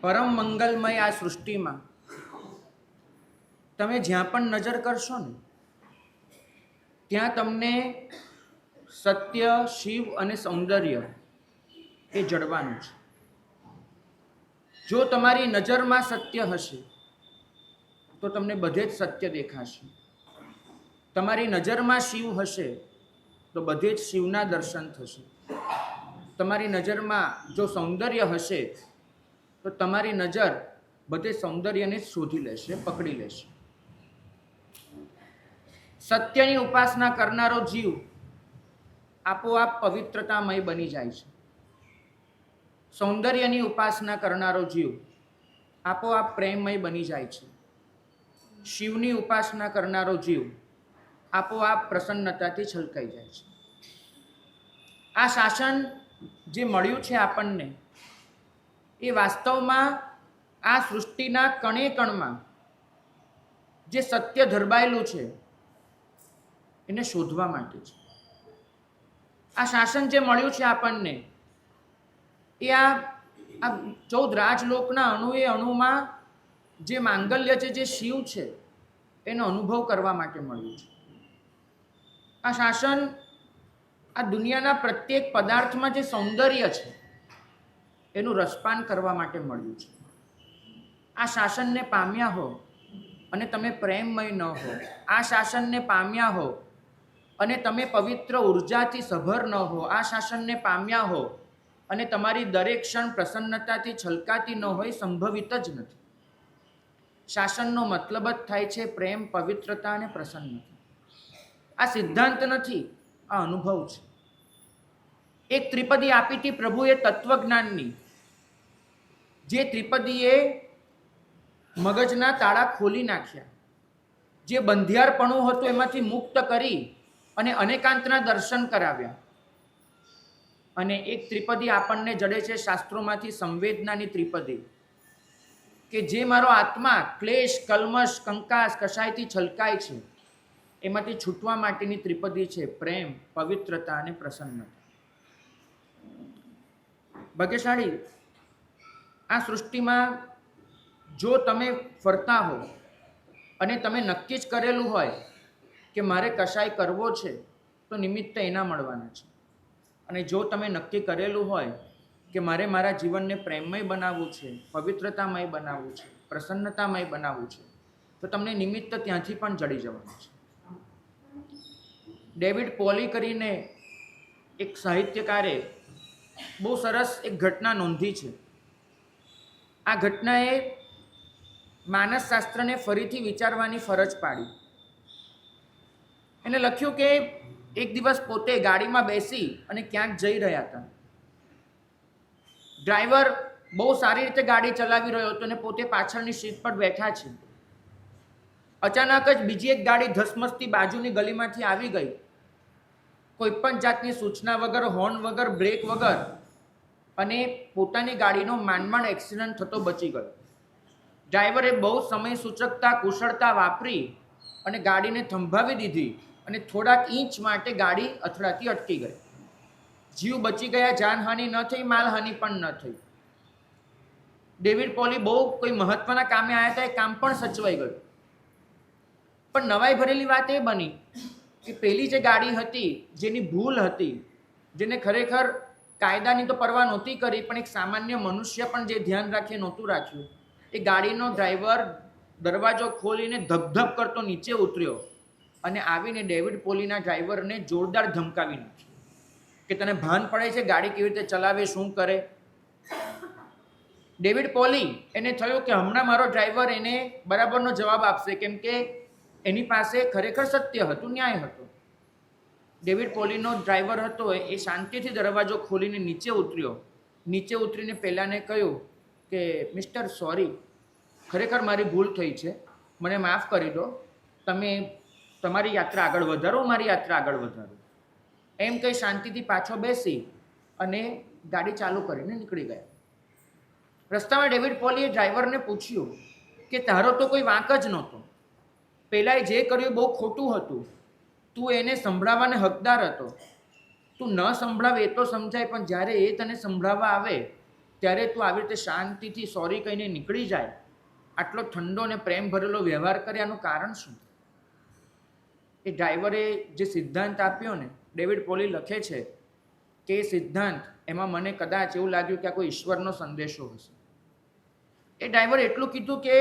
પરમ મંગલમય આ સૃષ્ટિમાં તમે જ્યાં પણ નજર કરશો ને ત્યાં તમને સત્ય, શિવ અને સૌંદર્ય એ જળવાનું છે. જો તમારી નજરમાં સત્ય હશે તો તમને બધે જ સત્ય દેખાશે. તમારી નજરમાં શિવ હશે તો બધે જ શિવના દર્શન થશે. તમારી નજરમાં જો સૌંદર્ય હશે તો તમારી નજર બધે સૌંદર્યને શોધી લેશે, પકડી લેશે. સત્યની ઉપાસના કરનારો જીવ આપોઆપ પવિત્રતામય બની જાય છે. સૌંદર્યની ઉપાસના કરનારો જીવ આપોઆપ પ્રેમમય બની જાય છે. શિવની ઉપાસના કરનારો જીવ આપોઆપ પ્રસન્નતાથી છલકાઈ જાય છે. આ શાસન જે મળ્યું છે આપણને એ વાસ્તવમાં આ સૃષ્ટિના કણે કણમાં જે સત્ય ધરબાયેલું છે એને શોધવા માટે છે. આ શાસન જે મળ્યું છે આપણને એ આ 14 રાજલોકના અણુએ અણુમાં જે માંગલ્ય છે, જે શિવ છે, એનો અનુભવ કરવા માટે મળ્યું છે. આ શાસન આ દુનિયાના પ્રત્યેક પદાર્થમાં જે સૌંદર્ય છે એનું રસપાન કરવા માટે મળ્યું છે. આ શાસનને પામ્યા હો અને તમે પ્રેમમય ન હો, આ શાસનને પામ્યા હો અને તમે પવિત્ર ઉર્જાથી સભર ન હો, આ શાસનને પામ્યા હો અને તમારી દરેક ક્ષણ પ્રસન્નતાથી છલકાતી ન હોય, સંભવિત જ નથી. શાસનનો મતલબ જ થાય છે પ્રેમ, પવિત્રતા અને પ્રસન્નતા. આ સિદ્ધાંત નથી, આ અનુભવ છે. એક ત્રિપદી આપી હતી પ્રભુએ તત્વજ્ઞાનની, જે ત્રિપદીએ મગજના તાળા ખોલી નાખ્યા, જે બંધિયારપણું હતું એમાંથી મુક્ત કરી અને અનેકાંતના દર્શન કરાવ્યા. અને એક ત્રિપદી આપણને જડે છે શાસ્ત્રોમાંથી, સંવેદનાની ત્રિપદી, કે જે મારો આત્મા ક્લેશ, કલ્મશ, કંકાસ, કશાયથી છલકાય છે એમાંથી છૂટવા માટેની ત્રિપદી છે પ્રેમ, પવિત્રતા અને પ્રસન્નતા. ભાગ્યશાળી આ સૃષ્ટિમાં જો તમે ફરતા હો અને તમે નક્કી જ કરેલું હોય કે મારે કશાય કરવો છે તો નિમિત્ત એના મળવાના છે. અને જો તમે નક્કી કરેલું હોય કે મારે મારા જીવનને પ્રેમમય બનાવવું છે, પવિત્રતામય બનાવવું છે, પ્રસન્નતામય બનાવવું છે, તો તમને નિમિત્ત ત્યાંથી પણ જડી જવાનું છે. ડેવિડ પોલી કરીને એક સાહિત્યકારે બહુ સરસ એક ઘટના નોંધી છે. આ ઘટનાએ માનસશાસ્ત્રને ફરીથી વિચારવાની ફરજ પાડી. એને લખ્યું કે એક દિવસ પોતે ગાડીમાં બેસી અને ક્યાંક જઈ રહ્યા હતા. ડ્રાઈવર બહુ સારી રીતે ગાડી ચલાવી રહ્યો હતો અને પોતે પાછળની સીટ પર બેઠા છે. અચાનક જ બીજી એક ગાડી ધસમસતી બાજુની ગલીમાંથી આવી ગઈ. કોઈ પણ જાતની સૂચના વગર, હોર્ન વગર, બ્રેક વગર, અને પોતાની ગાડીનો માંડ એક્સિડન્ટ થતો બચી ગયો. ડ્રાઈવરે બહુ સમય સૂચકતા, કુશળતા વાપરી અને ગાડીને થંભાવી દીધી અને થોડાક ઇંચ માટે ગાડી અથડાતી અટકી ગઈ. જીવ બચી ગયા, જાનહાનિ ન થઈ, માલહાનિ પણ ન થઈ. ડેવિડ પોલી બહુ કોઈ મહત્વના કામે આવ્યા હતા, એ કામ પણ સચવાઈ ગયું. પણ નવાઈ ભરેલી વાત એ બની કે પેલી જે ગાડી હતી, જેની ભૂલ હતી, જેને ખરેખર કાયદાની તો પરવા નહોતી કરી, પણ એક સામાન્ય મનુષ્ય પણ જે ધ્યાન રાખીએ નહોતું રાખ્યું, એ ગાડીનો ડ્રાઈવર દરવાજો ખોલીને ધબધબ કરતો નીચે ઉતર્યો અને આવીને ડેવિડ પોલીના ડ્રાઈવરને જોરદાર ધમકાવી નાખ્યો કે તને ભાન પડે છે ગાડી કેવી રીતે ચલાવે, શું કરે. ડેવિડ પોલી એને થયું કે હમણાં મારો ડ્રાઈવર એને બરાબરનો જવાબ આપશે, કેમ કે એની પાસે ખરેખર સત્ય હતું, ન્યાય હતો. ડેવિડ પોલીનો ડ્રાઈવર હતો એ શાંતિથી દરવાજો ખોલીને નીચે ઉતર્યો. નીચે ઉતરીને પહેલાંને કહ્યું કે મિસ્ટર સોરી, ખરેખર મારી ભૂલ થઈ છે, મને માફ કરી દો, તમે તમારી યાત્રા આગળ વધારો, મારી યાત્રા આગળ વધારો. એમ કંઈ શાંતિથી પાછો બેસી અને ગાડી ચાલુ કરીને નીકળી ગયા. રસ્તામાં ડેવિડ પોલીએ ડ્રાઈવરને પૂછ્યું કે તારો તો કોઈ વાંક જ નહોતો, પહેલાં જે કર્યું બહુ ખોટું હતું, તું એને સંભળાવવાને હકદાર હતો, તું ન સંભળાવે એ તો સમજાય, પણ જ્યારે એ તને સંભળાવવા આવે ત્યારે તું આવી રીતે શાંતિથી સોરી કહીને નીકળી જાય, આટલો ઠંડો અને પ્રેમ ભરેલો વ્યવહાર કરે, આનું કારણ શું? એ ડ્રાઈવરે જે સિદ્ધાંત આપ્યો ને, ડેવિડ પોલી લખે છે કે એ સિદ્ધાંત, એમાં મને કદાચ એવું લાગ્યું કે આ કોઈ ઈશ્વરનો સંદેશો હશે. એ ડ્રાઈવરે એટલું કીધું કે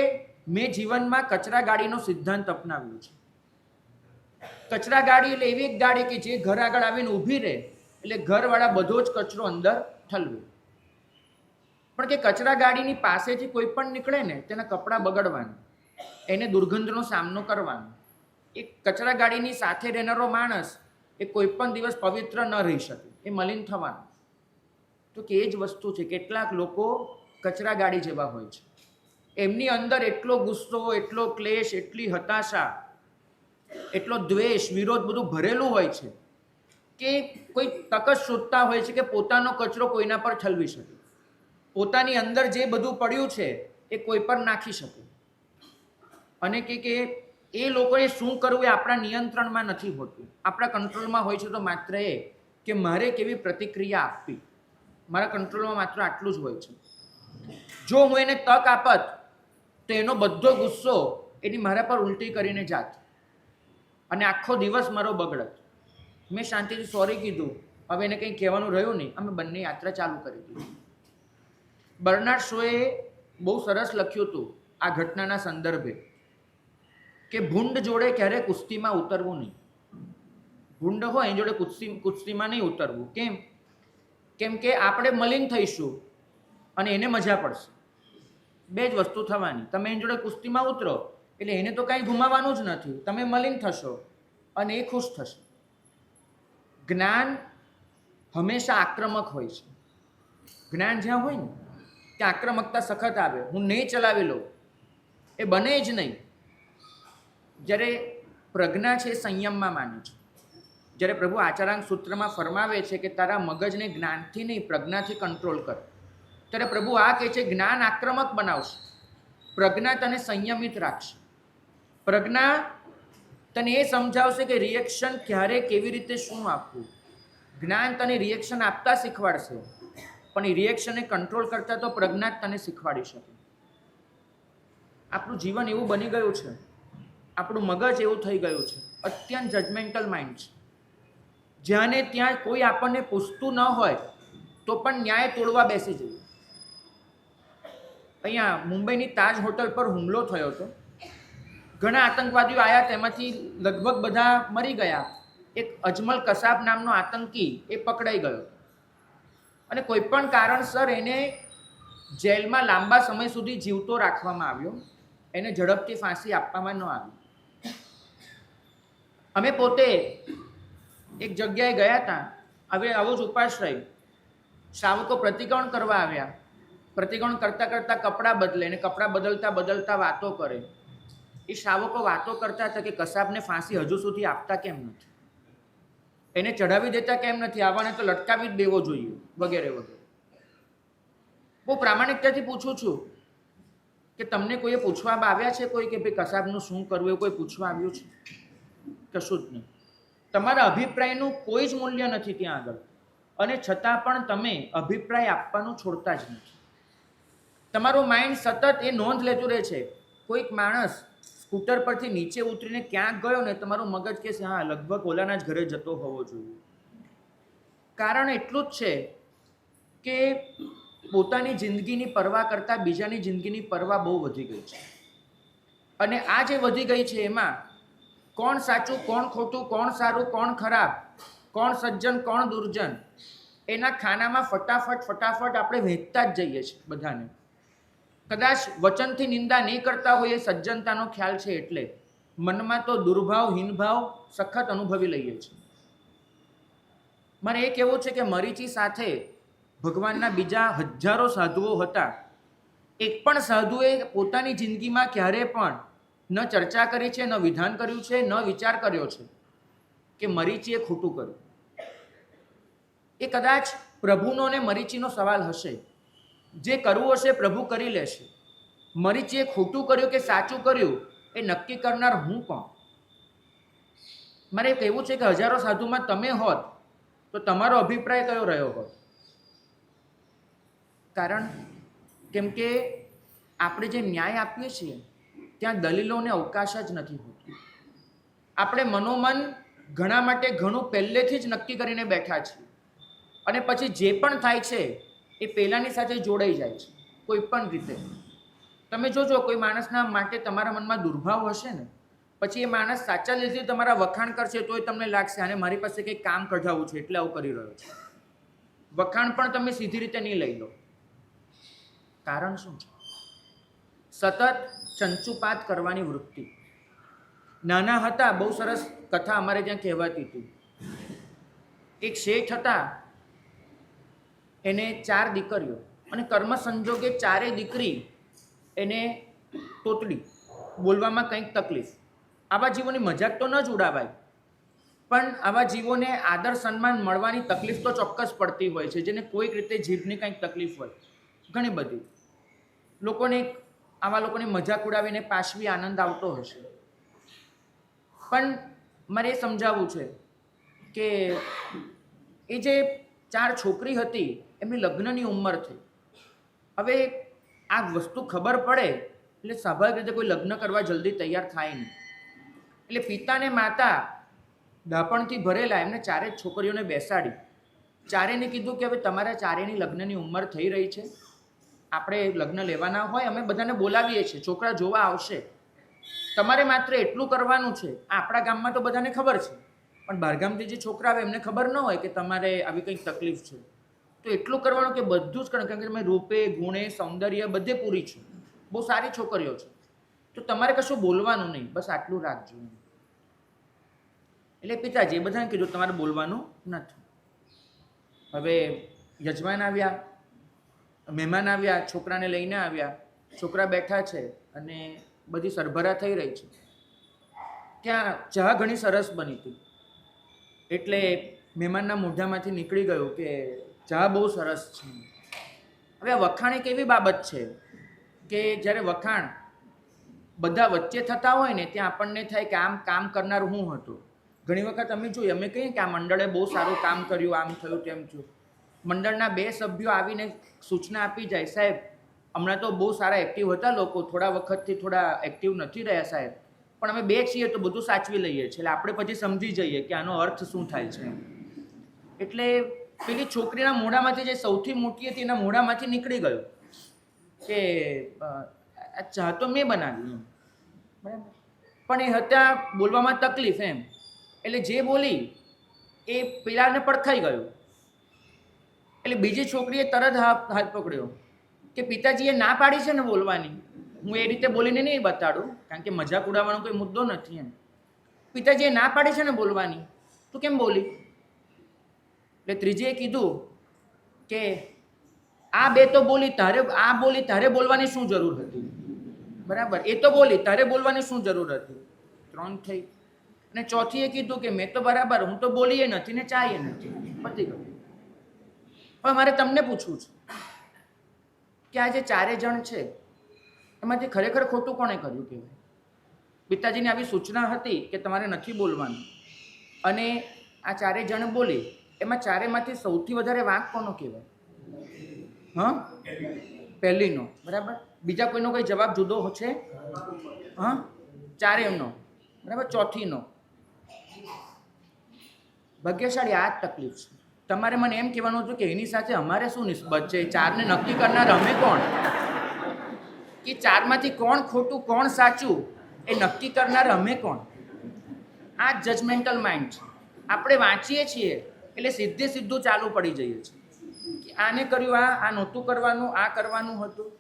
મેં જીવનમાં કચરા ગાડીનો સિદ્ધાંત અપનાવ્યો છે. કચરા ગાડી એટલે એવી એક ગાડી કે જે ઘર આગળ આવીને ઊભી રહે એટલે ઘરવાળા બધો જ કચરો અંદર ઠલવે. પણ કે કચરા ગાડીની પાસેથી કોઈ પણ નીકળે ને તેના કપડાં બગડવાના, એને દુર્ગંધનો સામનો કરવાનો. એ કચરા ગાડીની સાથે રહેનારો માણસ એ કોઈ પણ દિવસ પવિત્ર ન રહી શકે, એ મલિન થવાનો. તો કે એ જ વસ્તુ છે, કેટલાક લોકો કચરા ગાડી જેવા હોય છે. એમની અંદર એટલો ગુસ્સો, એટલો ક્લેશ, એટલી હતાશા, એટલો દ્વેષ, વિરોધ બધું ભરેલું હોય છે કે કોઈ તક જ શોધતા હોય છે કે પોતાનો કચરો કોઈના પર ઠલવી શકે, પોતાની અંદર જે બધું પડ્યું છે એ કોઈ પર નાખી શકે. અને કે એ લોકોએ શું કરવું એ આપણા નિયંત્રણમાં નથી હોતું, આપણા કંટ્રોલમાં હોય છે તો માત્ર એ કે મારે કેવી પ્રતિક્રિયા આપવી, મારા કંટ્રોલમાં માત્ર આટલું જ હોય છે. જો હું એને તક આપત તો એનો બધો ગુસ્સો એની મારા પર ઉલટી કરીને જાત અને આખો દિવસ મારો બગડત. મેં શાંતિથી સોરી કીધું, હવે એને કંઈ કહેવાનું રહ્યું નહીં, અમે બંને યાત્રા ચાલુ કરી દીધી. બર્નાર્ડ શોએ બહુ સરસ લખ્યું હતું આ ઘટનાના સંદર્ભે કે ભૂંડ જોડે ક્યારે કુસ્તીમાં ઉતરવું નહીં. ભૂંડ હોય એની જોડે કુસ્તીમાં નહીં ઉતરવું. કેમ કે આપણે મલિન થઈશું અને એને મજા પડશે. બે જ વસ્તુ થવાની, તમે એની જોડે કુસ્તીમાં ઉતરો એટલે એને તો કાંઈ ગુમાવવાનું જ નથી, તમે મલિન થશો અને એ ખુશ થશે. જ્ઞાન હંમેશા આક્રમક હોય છે. જ્ઞાન જ્યાં હોય ને ત્યાં આક્રમકતા સખત આવે. હું નહીં ચલાવી લઉં એ બને જ નહીં. જ્યારે પ્રજ્ઞા છે એ સંયમમાં માને છે. જ્યારે પ્રભુ આચારાંગ સૂત્રમાં ફરમાવે છે કે તારા મગજને જ્ઞાનથી નહીં પ્રજ્ઞાથી કંટ્રોલ કર, ત્યારે પ્રભુ આ કહે છે જ્ઞાન આક્રમક બનાવશે, પ્રજ્ઞા તને સંયમિત રાખશે. પ્રજ્ઞા તને એ સમજાવશે કે રિએક્શન ક્યારે કેવી રીતે શું આપવું. જ્ઞાન તને રિએક્શન આપતા શીખવાડશે, પણ એ રિએક્શનને કંટ્રોલ કરતા તો પ્રજ્ઞા જ તને શીખવાડી શકે. આપણું જીવન એવું બની ગયું છે, આપણું મગજ એવું થઈ ગયું છે, અત્યંત જજમેન્ટલ માઇન્ડ છે. જ્યાં ને ત્યાં કોઈ આપણને પૂછતું ન હોય તો પણ ન્યાય તોડવા બેસી જઈએ. અહીંયા મુંબઈની તાજ હોટલ પર હુમલો થયો હતો. ઘણા આતંકવાદીઓ આવ્યા, તેમાંથી લગભગ બધા મરી ગયા. એક અજમલ કસાબ નામનો આતંકી એ પકડાઈ ગયો અને કોઈ પણ કારણસર એને જેલમાં લાંબા સમય સુધી જીવતો રાખવામાં આવ્યો. એને ઝડપથી ફાંસી આપવામાં ન આવી. અમે પોતે એક જગ્યાએ ગયા હતા, હવે આવો જ ઉપાશ્રય. શ્રાવકો પ્રતિક્રમણ કરવા આવ્યા. પ્રતિક્રમણ કરતાં કરતાં કપડાં બદલે અને કપડાં બદલતા બદલતા વાતો કરે. એ શ્રાવકો વાતો કરતા હતા કે કસાબને ફાંસી હજુ સુધી આપતા કેમ નથી, એને ચઢાવી દેતા કેમ નથી, આવાને તો લટકાવી જ દેવો જોઈએ, વગેરે વગેરે. બહુ પ્રામાણિકતાથી પૂછું છું કે તમને કોઈએ પૂછવા આવ્યા છે કોઈ કે ભાઈ કસાબનું શું કરવું, એવું કોઈ પૂછવા આવ્યું છે? કશું જ નહીં. તમારા અભિપ્રાયનું કોઈ જ મૂલ્ય નથી ત્યાં આગળ, અને છતાં પણ તમે અભિપ્રાય આપવાનું છોડતા જ નથી. તમારું માઇન્ડ સતત એ નોંધ લેતું રહે છે. કોઈક માણસ સ્કૂટર પરથી નીચે ઉતરીને ક્યાંક ગયો ને તમારું મગજ કહે છે હા લગભગ ઓલાના જ ઘરે જતો હોવો જોઈએ. કારણ એટલું જ છે કે પોતાની જિંદગીની પરવા કરતાં બીજાની જિંદગીની પરવા બહુ વધી ગઈ છે. અને આ જે વધી ગઈ છે એમાં કોણ સાચું, કોણ ખોટું, કોણ સારું, કોણ ખરાબ, કોણ સજ્જન, કોણ દુર્જન, એના ખાનામાં ફટાફટ આપણે વહેંચતા જ જઈએ છીએ બધાને. કદાચ વચનથી નિંદા નહીં કરતા હોય એ સજ્જનતાનો ખ્યાલ છે, એટલે મનમાં તો દુર્ભાવ, હીનભાવ સખત અનુભવી લઈએ છીએ. મારે એ કહેવું છે કે મરીચી સાથે ભગવાનના બીજા હજારો સાધુઓ હતા. એક પણ સાધુએ પોતાની જિંદગીમાં ક્યારે પણ ન ચર્ચા કરી છે, ન વિધાન કર્યું છે, ન વિચાર કર્યો છે કે મરીચીએ ખોટું કર્યું. એ કદાચ પ્રભુનો ને મરીચીનો સવાલ હશે. જે કરવું હશે પ્રભુ કરી લેશે. મરીચીએ ખોટું કર્યું કે સાચું કર્યું એ નક્કી કરનાર હું કોણ? મારે કહેવું છે કે હજારો સાધુમાં તમે હોત તો તમારો અભિપ્રાય કયો રહ્યો હોત? કારણ કેમ કે આપણે જે ન્યાય આપીએ છીએ ત્યાં દલીલોને અવકાશ જ નથી હોતો. આપણે મનોમન ઘણા માટે ઘણું પહેલેથી જ નક્કી કરીને બેઠા છીએ અને પછી જે પણ થાય છે એ પહેલાંની સાથે જોડાઈ જાય છે કોઈ પણ રીતે. તમે જોજો કોઈ માણસના માટે તમારા મનમાં દુર્ભાવ હશે ને, પછી એ માણસ સાચા લીધે તમારા વખાણ કરશે તોય તમને લાગશે આને મારી પાસે કંઈક કામ કઢાવવું છે એટલે આવું કરી રહ્યો છે. વખાણ પણ તમે સીધી રીતે નહીં લઈ લો. કારણ શું છે? સતત ચંચુપાત કરવાની વૃત્તિ. નાના હતા બહુ સરસ કથા અમારે ત્યાં કહેવાતી હતી. એક શેઠ હતા, એને 4 દીકરીઓ અને કર્મ સંજોગે ચારેય દીકરી એને તોતડી, બોલવામાં કંઈક તકલીફ. આવા જીવોની મજાક તો ન જ ઉડાવાય, પણ આવા જીવોને આદર સન્માન મળવાની તકલીફ તો ચોક્કસ પડતી હોય છે. જેને કોઈક રીતે જીભની કંઈક તકલીફ હોય, ઘણી બધી લોકોને આવા લોકોની મજાક ઉડાવીને પાછવી આનંદ આવતો હશે. પણ મારે એ સમજાવવું છે કે એ જે 4 છોકરી હતી એમની લગ્નની ઉંમર થઈ. હવે આ વસ્તુ ખબર પડે એટલે સ્વાભાવિક રીતે કોઈ લગ્ન કરવા જલ્દી તૈયાર થાય નહીં. એટલે પિતા ને માતા દાપણથી ભરેલા એમને 4 છોકરીઓને બેસાડી, ચારેયને કીધું કે હવે તમારા ચારેયની લગ્નની ઉંમર થઈ રહી છે, આપણે લગ્ન લેવાના હોય, અમે બધાને બોલાવીએ છીએ, છોકરા જોવા આવશે, તમારે માત્ર એટલું કરવાનું છે. આપણા ગામમાં તો બધાને ખબર છે, પણ બહારગામથી જે છોકરા આવે એમને ખબર ન હોય કે તમારે આવી કંઈક તકલીફ છે. તો એટલું કરવાનું કે બધું જ કારણ કે તમે રૂપે ગુણે સૌંદર્ય બધે પૂરી છો, બહુ સારી છોકરીઓ છે, તો તમારે કશું બોલવાનું નહીં, બસ આટલું રાખજો. એટલે પિતાજીએ બધાને કીધું તમારે બોલવાનું નથી. હવે યજમાન આવ્યા, મહેમાન આવ્યા, છોકરાને લઈને આવ્યા, છોકરા બેઠા છે અને બધી સરભરા થઈ રહી છે. ત્યાં ચા ઘણી સરસ બની હતી એટલે મહેમાનના મોઢામાંથી નીકળી ગયું કે ચા બહુ સરસ છે. હવે વખાણ એક એવી બાબત છે કે જ્યારે વખાણ બધા વચ્ચે થતા હોય ને ત્યાં આપણને થાય કે આમ કામ કરનાર હું હતો. ઘણી વખત અમે જોઈએ, અમે કહીએ કે આ મંડળે બહુ સારું કામ કર્યું, આમ થયું તેમ થયું. મંડળના 2 સભ્યો આવીને સૂચના આપી જાય, સાહેબ હમણાં તો બહુ સારા એક્ટિવ હતા લોકો, થોડા વખતથી થોડા એક્ટિવ નથી રહ્યા સાહેબ, પણ અમે 2 છીએ તો બધું સાચવી લઈએ છીએ. એટલે આપણે પછી સમજી જઈએ કે આનો અર્થ શું થાય છે. એટલે પેલી છોકરીના મોઢામાંથી જે સૌથી મોટી હતી એના મોઢામાંથી નીકળી ગયું કે આ ચા તો મેં બનાવી, બરાબર, પણ એ હતા બોલવામાં તકલીફ એમ. એટલે જે બોલી એ પેલાને પડખાઈ ગયું. એટલે બીજી છોકરીએ તરત હાથ પકડ્યો કે પિતાજીએ ના પાડી છે ને બોલવાની, હું એ રીતે બોલીને નહીં બતાડું કારણ કે મજાક ઉડાવવાનો કોઈ મુદ્દો નથી એમ. પિતાજીએ ના પાડી છે ને બોલવાની, તું કેમ બોલી? એટલે ત્રીજીએ કીધું કે આ 2 તો બોલી, તારે બોલવાની શું જરૂર હતી? બરાબર, એ તો બોલી, તારે બોલવાની શું જરૂર હતી? 3 થઈ. અને ચોથીએ કીધું કે મેં તો બરાબર, હું તો બોલીએ નથી ને ચાઈએ નથી, પતી ગયું. હવે મારે તમને પૂછવું છે કે આ જે 4 જણ છે એમાંથી ખરેખર ખોટું કોણે કર્યું કહેવાય? પિતાજીની આવી સૂચના હતી કે તમારે નથી બોલવાનું અને આ 4 જણ બોલી, એમાં 4માંથી સૌથી વધારે વાંક કોનો કહેવાય? હા, પહેલીનો. બરાબર, બીજા કોઈનો કોઈ જવાબ જુદો છે? હા, 4નો. બરાબર, ચોથીનો. ભાગ્યશાળી આ જ તકલીફ છે. તમારે મને એમ કહેવાનું હતું કે એની સાથે અમારે શું નિસ્બત છે? 4ને નક્કી કરનાર અમે કોણ? કે 4માંથી કોણ ખોટું કોણ સાચું એ નક્કી કરનાર અમે કોણ? આ જજમેન્ટલ માઇન્ડ છે. આપણે વાંચીએ છીએ એટલે સીધું ચાલુ પડી જઈએ છીએ કે આને કર્યું, આ નહોતું કરવાનું, આ કરવાનું હતું.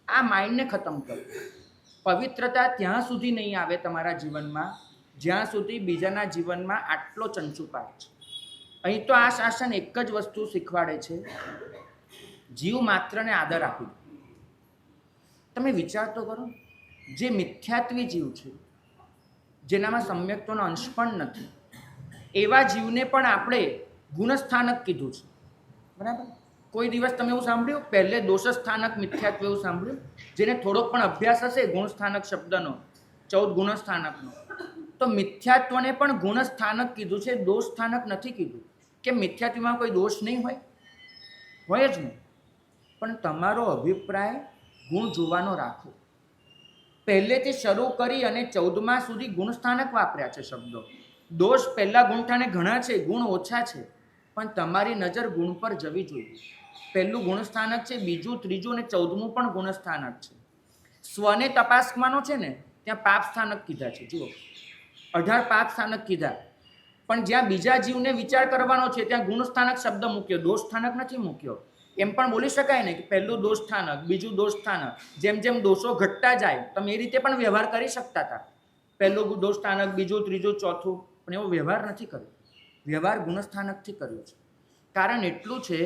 આ માઇન્ડને ખતમ કરો. પવિત્રતા ત્યાં સુધી નહીં આવે તમારા જીવનમાં જ્યાં સુધી બીજાના જીવનમાં આટલો ચંચુપાત છે. અહીં તો આ શાસન એક જ વસ્તુ શીખવાડે છે, જીવ માત્રને આદર આપી. તમે વિચાર તો કરો, જે મિથ્યાત્વી જીવ છે, જેનામાં સમ્યક્તોનો અંશ પણ નથી, એવા જીવને પણ આપણે ગુણસ્થાનક કીધું છે. બરાબર, કોઈ દિવસ તમે એવું સાંભળ્યું? પહેલે દોષસ્થાનક મિથ્યાત્વ એવું સાંભળ્યું? જેને થોડોક પણ અભ્યાસ હશે ગુણસ્થાનક શબ્દનો, 14 ગુણસ્થાનકનો, તો મિથ્યાત્વને પણ ગુણસ્થાનક કીધું છે, દોષસ્થાનક નથી કીધું. કે મિથ્યાત્વમાં કોઈ દોષ નહીં હોય? હોય જ નહીં. પણ તમારો અભિપ્રાય ગુણ જોવાનો રાખો. પહેલેથી શરૂ કરી અને 14મા સુધી ગુણ સ્થાનક વાપર્યા છે શબ્દો. દોષ પહેલા ગુણઠાને ઘણા છે, ગુણ ઓછા છે, પણ તમારી નજર ગુણ પર જવી જોઈએ. પહેલું ગુણ સ્થાનક છે, બીજું, ત્રીજું અને 14મું પણ ગુણ સ્થાનક છે. સ્વને તપાસવાનો છે ને, ત્યાં પાપ સ્થાનક કીધા છે. જુઓ, 18 પાપ સ્થાનક કીધા, પણ જ્યાં બીજા જીવને વિચાર કરવાનો છે ત્યાં ગુણ સ્થાનક શબ્દ મૂક્યો, દોષ સ્થાનક નથી મૂક્યો. એમ પણ બોલી શકાય ને કે પહેલું દોષ સ્થાનક, બીજું દોષ સ્થાનક. જેમ જેમ દોષો ઘટતા જાય તમે એ રીતે પણ વ્યવહાર કરી શકતા હતા. પહેલું દોષ સ્થાનક, બીજું, ત્રીજું, ચોથું, પણ એવો વ્યવહાર નથી કર્યો. વ્યવહાર ગુણ સ્થાનકથી કર્યો છે. કારણ એટલું છે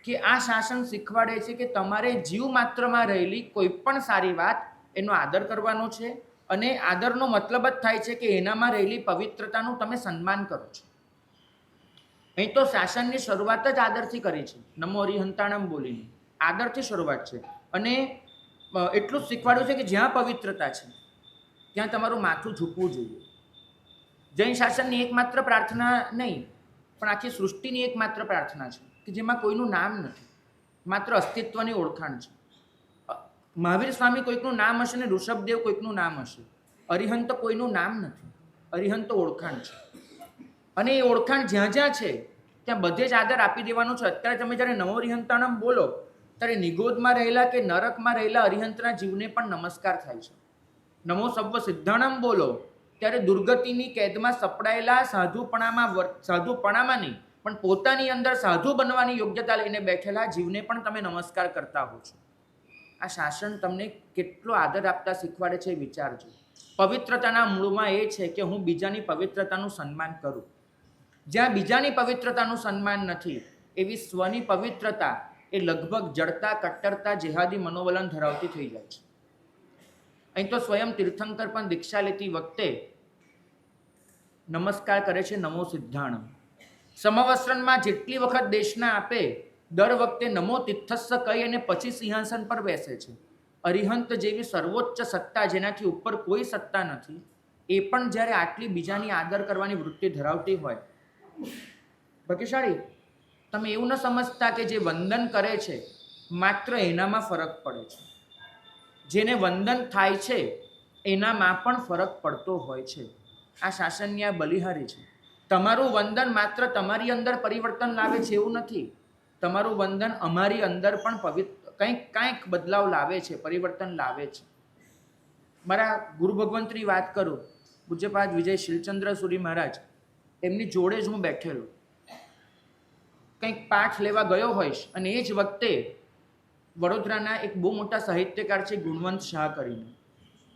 કે આ શાસન શીખવાડે છે કે તમારે જીવ માત્રમાં રહેલી કોઈ પણ સારી વાત એનો આદર કરવાનો છે, અને આદરનો મતલબ જ થાય છે કે એનામાં રહેલી પવિત્રતાનું તમે સન્માન કરો છો. અહીં તો શાસનની શરૂઆત જ આદરથી કરી છે. નમો હરિહંતાણમ બોલીને આદરથી શરૂઆત છે. અને એટલું જ શીખવાડ્યું છે કે જ્યાં પવિત્રતા છે ત્યાં તમારું માથું ઝૂકવું જોઈએ. જૈન શાસનની એકમાત્ર પ્રાર્થના નહીં, પણ આખી સૃષ્ટિની એકમાત્ર પ્રાર્થના છે કે જેમાં કોઈનું નામ નથી, માત્ર અસ્તિત્વની ઓળખાણ છે. મહાવીર સ્વામી કોઈકનું નામ હશે ને ઋષભદેવ કોઈકનું નામ હશે. અરિહંત કોઈનું નામ નથી, અરિહંત ઓળખાણ છે. અને એ ઓળખાણ જ્યાં જ્યાં છે ત્યાં બધે જ આદર આપી દેવાનો છે. અત્યારે તમે જ્યારે નમો અરિહંતાણમ બોલો ત્યારે નિગોદમાં રહેલા કે નરકમાં રહેલા અરિહંતના જીવને પણ નમસ્કાર થાય છે. નમો સર્વ સિદ્ધાણમ બોલો ત્યારે દુર્ગતિની કેદમાં સપડાયેલા સાધુપણામાં નહીં, પણ પોતાની અંદર સાધુ બનવાની યોગ્યતા લઈને બેઠેલા જીવને પણ તમે નમસ્કાર કરતા હો છો. આ શાસન તમને કેટલો આદર આપતા શીખવાડે છે એ વિચારજો. પવિત્રતાના મૂળમાં એ છે કે હું બીજાની પવિત્રતાનું સન્માન કરું. જ્યાં બીજાની પવિત્રતાનું સન્માન નથી એવી સ્વની પવિત્રતા એ લગભગ જડતા, કટ્ટરતા, જેહાદી મનોવલણ ધરાવતી થઈ જાય છે. અહીં તો સ્વયં તીર્થંકર પણ દીક્ષા લેતી વખતે નમસ્કાર કરે છે નમો સિદ્ધાણમ. સમવસ્ત્રણમાં જેટલી વખત દેશના આપે દર વખતે નમો તિથસ્સ કહી અને પછી સિંહાસન પર બેસે છે. અરિહંત જેવી સર્વોચ્ચ સત્તા જેનાથી ઉપર કોઈ સત્તા નથી એ પણ જ્યારે આટલી બીજાની આદર કરવાની વૃત્તિ ધરાવતી હોય. ભાગ્યશાળી, તમે એવું ન સમજતા કે જે વંદન કરે છે માત્ર એનામાં ફરક પડે છે. જેને વંદન થાય છે એનામાં પણ ફરક પડતો હોય છે. આ શાસનની આ બલિહારી છે. તમારું વંદન માત્ર તમારી અંદર પરિવર્તન લાવે છે એવું નથી. તમારું વંદન અમારી અંદર પણ કંઈક બદલાવ લાવે છે, પરિવર્તન લાવે છે. મારા ગુરુ ભગવંતની વાત કરું, પૂજ્યપાદ વિજય શીલચંદ્ર સુરી મહારાજ, એમની જોડે જ હું બેઠેલો. કંઈક પાઠ લેવા ગયો હોઈશ અને એ જ વખતે વડોદરાના એક બહુ મોટા સાહિત્યકાર છે ગુણવંત શાહ કરીને,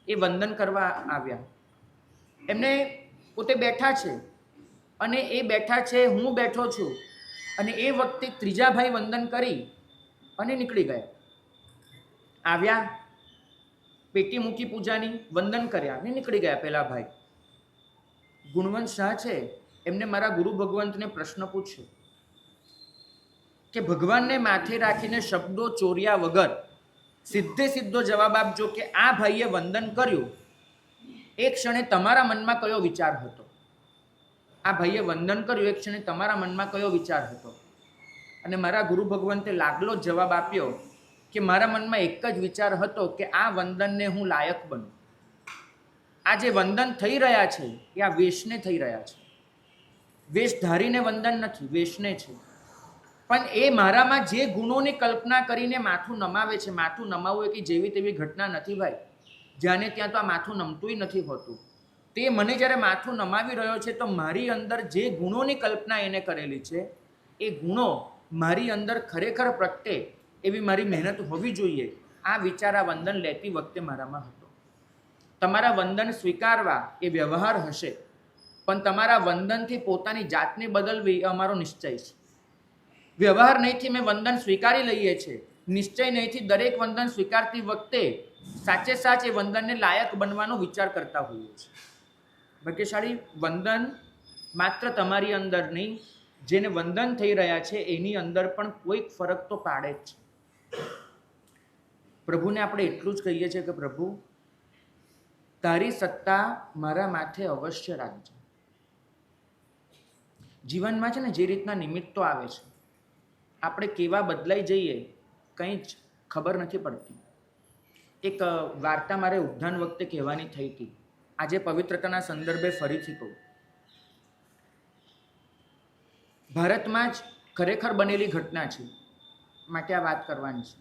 એ વંદન કરવા આવ્યા. એમને પોતે બેઠા છે અને એ બેઠા છે, હું બેઠો છું, અને એ વખતે ત્રીજા ભાઈ વંદન કરી અને નીકળી ગયા. આવ્યા, પેટી મૂકી પૂજાની, વંદન કર્યા અને નીકળી ગયા પેલા ભાઈ. ગુણવંત શાહ છે, એમને મારા ગુરુ ભગવંતને પ્રશ્ન પૂછ્યો કે ભગવાનને માથે રાખીને શબ્દો ચોર્યા વગર સીધો જવાબ આપજો કે આ ભાઈએ વંદન કર્યું એક ક્ષણે તમારા મનમાં કયો વિચાર હતો? આ ભાઈએ વંદન કર્યું એક ક્ષણે તમારા મનમાં કયો વિચાર હતો? અને મારા ગુરુ ભગવંતે લાગલો જવાબ આપ્યો કે મારા મનમાં એક જ વિચાર હતો કે આ વંદનને હું લાયક બનું. આ જે વંદન થઈ રહ્યા છે એ આ વેશને થઈ રહ્યા છે. વેશ ધારીને વંદન નથી, વેશને છે. પણ એ મારામાં જે ગુણોની કલ્પના કરીને માથું નમાવે છે, માથું નમાવવું એ કે જેવી તેવી ઘટના નથી ભાઈ. જ્યાંને ત્યાં તો આ માથું નમતુંય નથી હોતું. તે મને જ્યારે માથું નમાવી રહ્યો છે તો મારી અંદર જે ગુણોની કલ્પના એને કરેલી છે એ ગુણો મારી અંદર ખરેખર પ્રગટે એવી મારી મહેનત હોવી જોઈએ. આ વિચાર આ વંદન લેતી વખતે મારામાં હતો. તમારા વંદન સ્વીકારવા એ વ્યવહાર હશે, પણ તમારા વંદનથી પોતાની જાતને બદલવી એ અમારો નિશ્ચય છે. વ્યવહાર નહીંથી મેં વંદન સ્વીકારી લઈએ છીએ, નિશ્ચય નહીંથી દરેક વંદન સ્વીકારતી વખતે સાચે સાચ એ વંદનને લાયક બનવાનો વિચાર કરતા હોઈએ છીએ. ભાગ્યશાળી, વંદન માત્ર તમારી અંદર નહીં, જેને વંદન થઈ રહ્યા છે એની અંદર પણ કોઈક ફરક તો પાડે જ છે. પ્રભુને આપણે એટલું જ કહીએ છીએ કે પ્રભુ તારી સત્તા મારા માથે અવશ્ય રાખજે. જીવનમાં છે ને જે રીતના નિમિત્તો આવે છે, આપણે કેવા બદલાઈ જઈએ કંઈ જ ખબર નથી પડતી. એક વાર્તા મારે ઉદ્યાન વખતે કહેવાની થઈ હતી. આજે પવિત્રતાના સંદર્ભે ફરીથી કહું. ભારતમાં જ ખરેખર બનેલી ઘટના છે, માટે આ વાત કરવાની છે.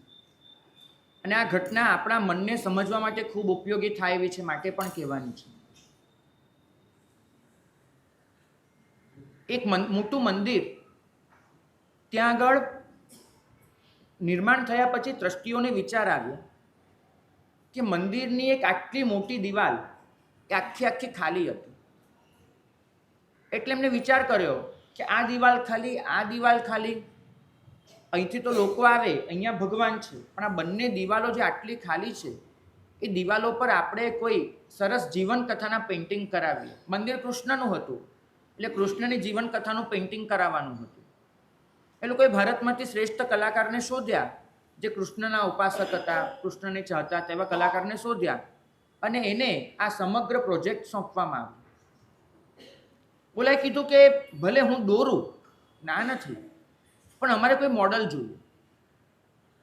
અને આ ઘટના આપણા મનને સમજવા માટે ખૂબ ઉપયોગી થાય એવી છે, માટે પણ કહેવાની છે. એક મોટું મંદિર, ત્યાં આગળ નિર્માણ થયા પછી ટ્રસ્ટીઓને વિચાર આવ્યો કે મંદિરની એક આટલી મોટી દિવાલ એ આખી ખાલી હતી. એટલે એમને વિચાર કર્યો કે આ દિવાલ ખાલી, અહીંથી તો લોકો આવે, અહીંયા ભગવાન છે, પણ આ બંને દિવાલો જે આટલી ખાલી છે એ દિવાલો પર આપણે કોઈ સરસ જીવન કથાના પેઇન્ટિંગ કરાવીએ. મંદિર કૃષ્ણનું હતું એટલે કૃષ્ણની જીવન કથાનું પેઇન્ટિંગ કરાવવાનું હતું. એ લોકોએ ભારતમાંથી શ્રેષ્ઠ કલાકારને શોધ્યા, જે કૃષ્ણના ઉપાસક હતા, કૃષ્ણને ચાહતા હતા, એવા કલાકારને શોધ્યા અને એને આ સમગ્ર પ્રોજેક્ટ સોંપવામાં આવ્યો. ઓલાએ કીધું કે ભલે હું દોરું, ના નથી, પણ અમારે કોઈ મોડલ જોઈએ.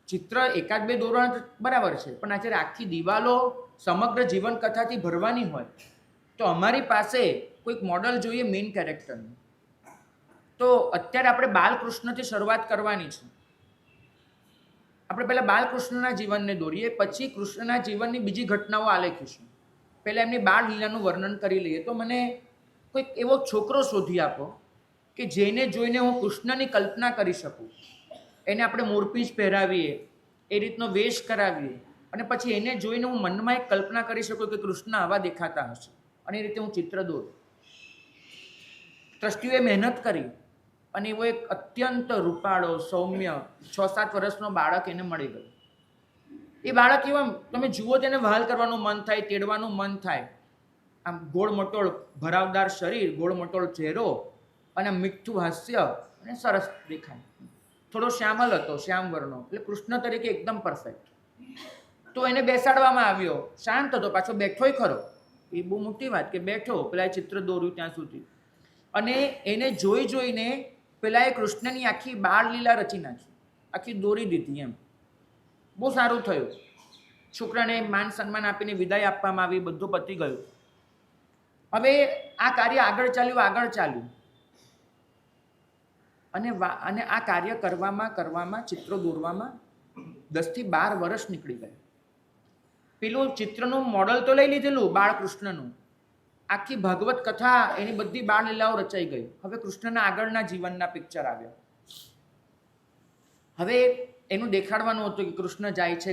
ચિત્ર એકાદ બે દોરવાનું બરાબર છે, પણ આજે આખી દિવાલો સમગ્ર જીવન કથાથી ભરવાની હોય તો અમારી પાસે કોઈક મોડલ જોઈએ મેઇન કેરેક્ટરનું. તો અત્યારે આપણે બાલકૃષ્ણથી શરૂઆત કરવાની છે. આપણે પહેલાં બાલકૃષ્ણના જીવનને દોરીએ, પછી કૃષ્ણના જીવનની બીજી ઘટનાઓ આલેખીશું. પહેલાં એમની બાળ લીલાનું વર્ણન કરી લઈએ. તો મને કોઈક એવો છોકરો શોધી આપો કે જેને જોઈને હું કૃષ્ણની કલ્પના કરી શકું. એને આપણે મોરપીંછ પહેરાવીએ, એ રીતનો વેશ કરાવીએ અને પછી એને જોઈને હું મનમાં એક કલ્પના કરી શકું કે કૃષ્ણ આવા દેખાતા હશે અને એ રીતે હું ચિત્ર દોરું. ટ્રસ્ટીઓએ મહેનત કરી અને એવો એક અત્યંત રૂપાળો, સૌમ્ય 6-7 વર્ષનો બાળક એને મળી ગયો. એ બાળક એવા તમે જુઓ તેને વહાલ કરવાનું મન થાય, તેડવાનું મન થાય. આમ ગોળ મટોળ ભરાવદાર શરીર, ગોળ મટોળ ચહેરો અને મીઠું હાસ્ય અને સરસ દેખાય. થોડો શ્યામલ હતો, શ્યામ વર્ણો, એટલે કૃષ્ણ તરીકે એકદમ પરફેક્ટ. તો એને બેસાડવામાં આવ્યો. શાંત હતો, પાછો બેઠોય ખરો. એ બહુ મોટી વાત કે બેઠો, પેલા ચિત્ર દોર્યું ત્યાં સુધી. અને એને જોઈને પેલા એ કૃષ્ણની આખી બાળ લીલા રચી નાખી, આખી દોરી દીધી. એમ બહુ સારું થયું. છોકરાને માન સન્માન આપીને વિદાય આપવામાં આવી, બધું પતી ગયું. હવે આ કાર્ય આગળ ચાલ્યું અને આ કાર્ય કરવામાં ચિત્રો દોરવામાં 10 થી 12 વર્ષ નીકળી ગયા. પેલું ચિત્રનું મોડલ તો લઈ લીધેલું બાળકૃષ્ણનું, આખી ભાગવત કથા એની બધી બાળ લીલાઓ રચાઈ ગઈ. હવે કૃષ્ણના આગળના જીવનના પિક્ચર આવ્યા. હવે એનું દેખાડવાનું હતું કે કૃષ્ણ જાય છે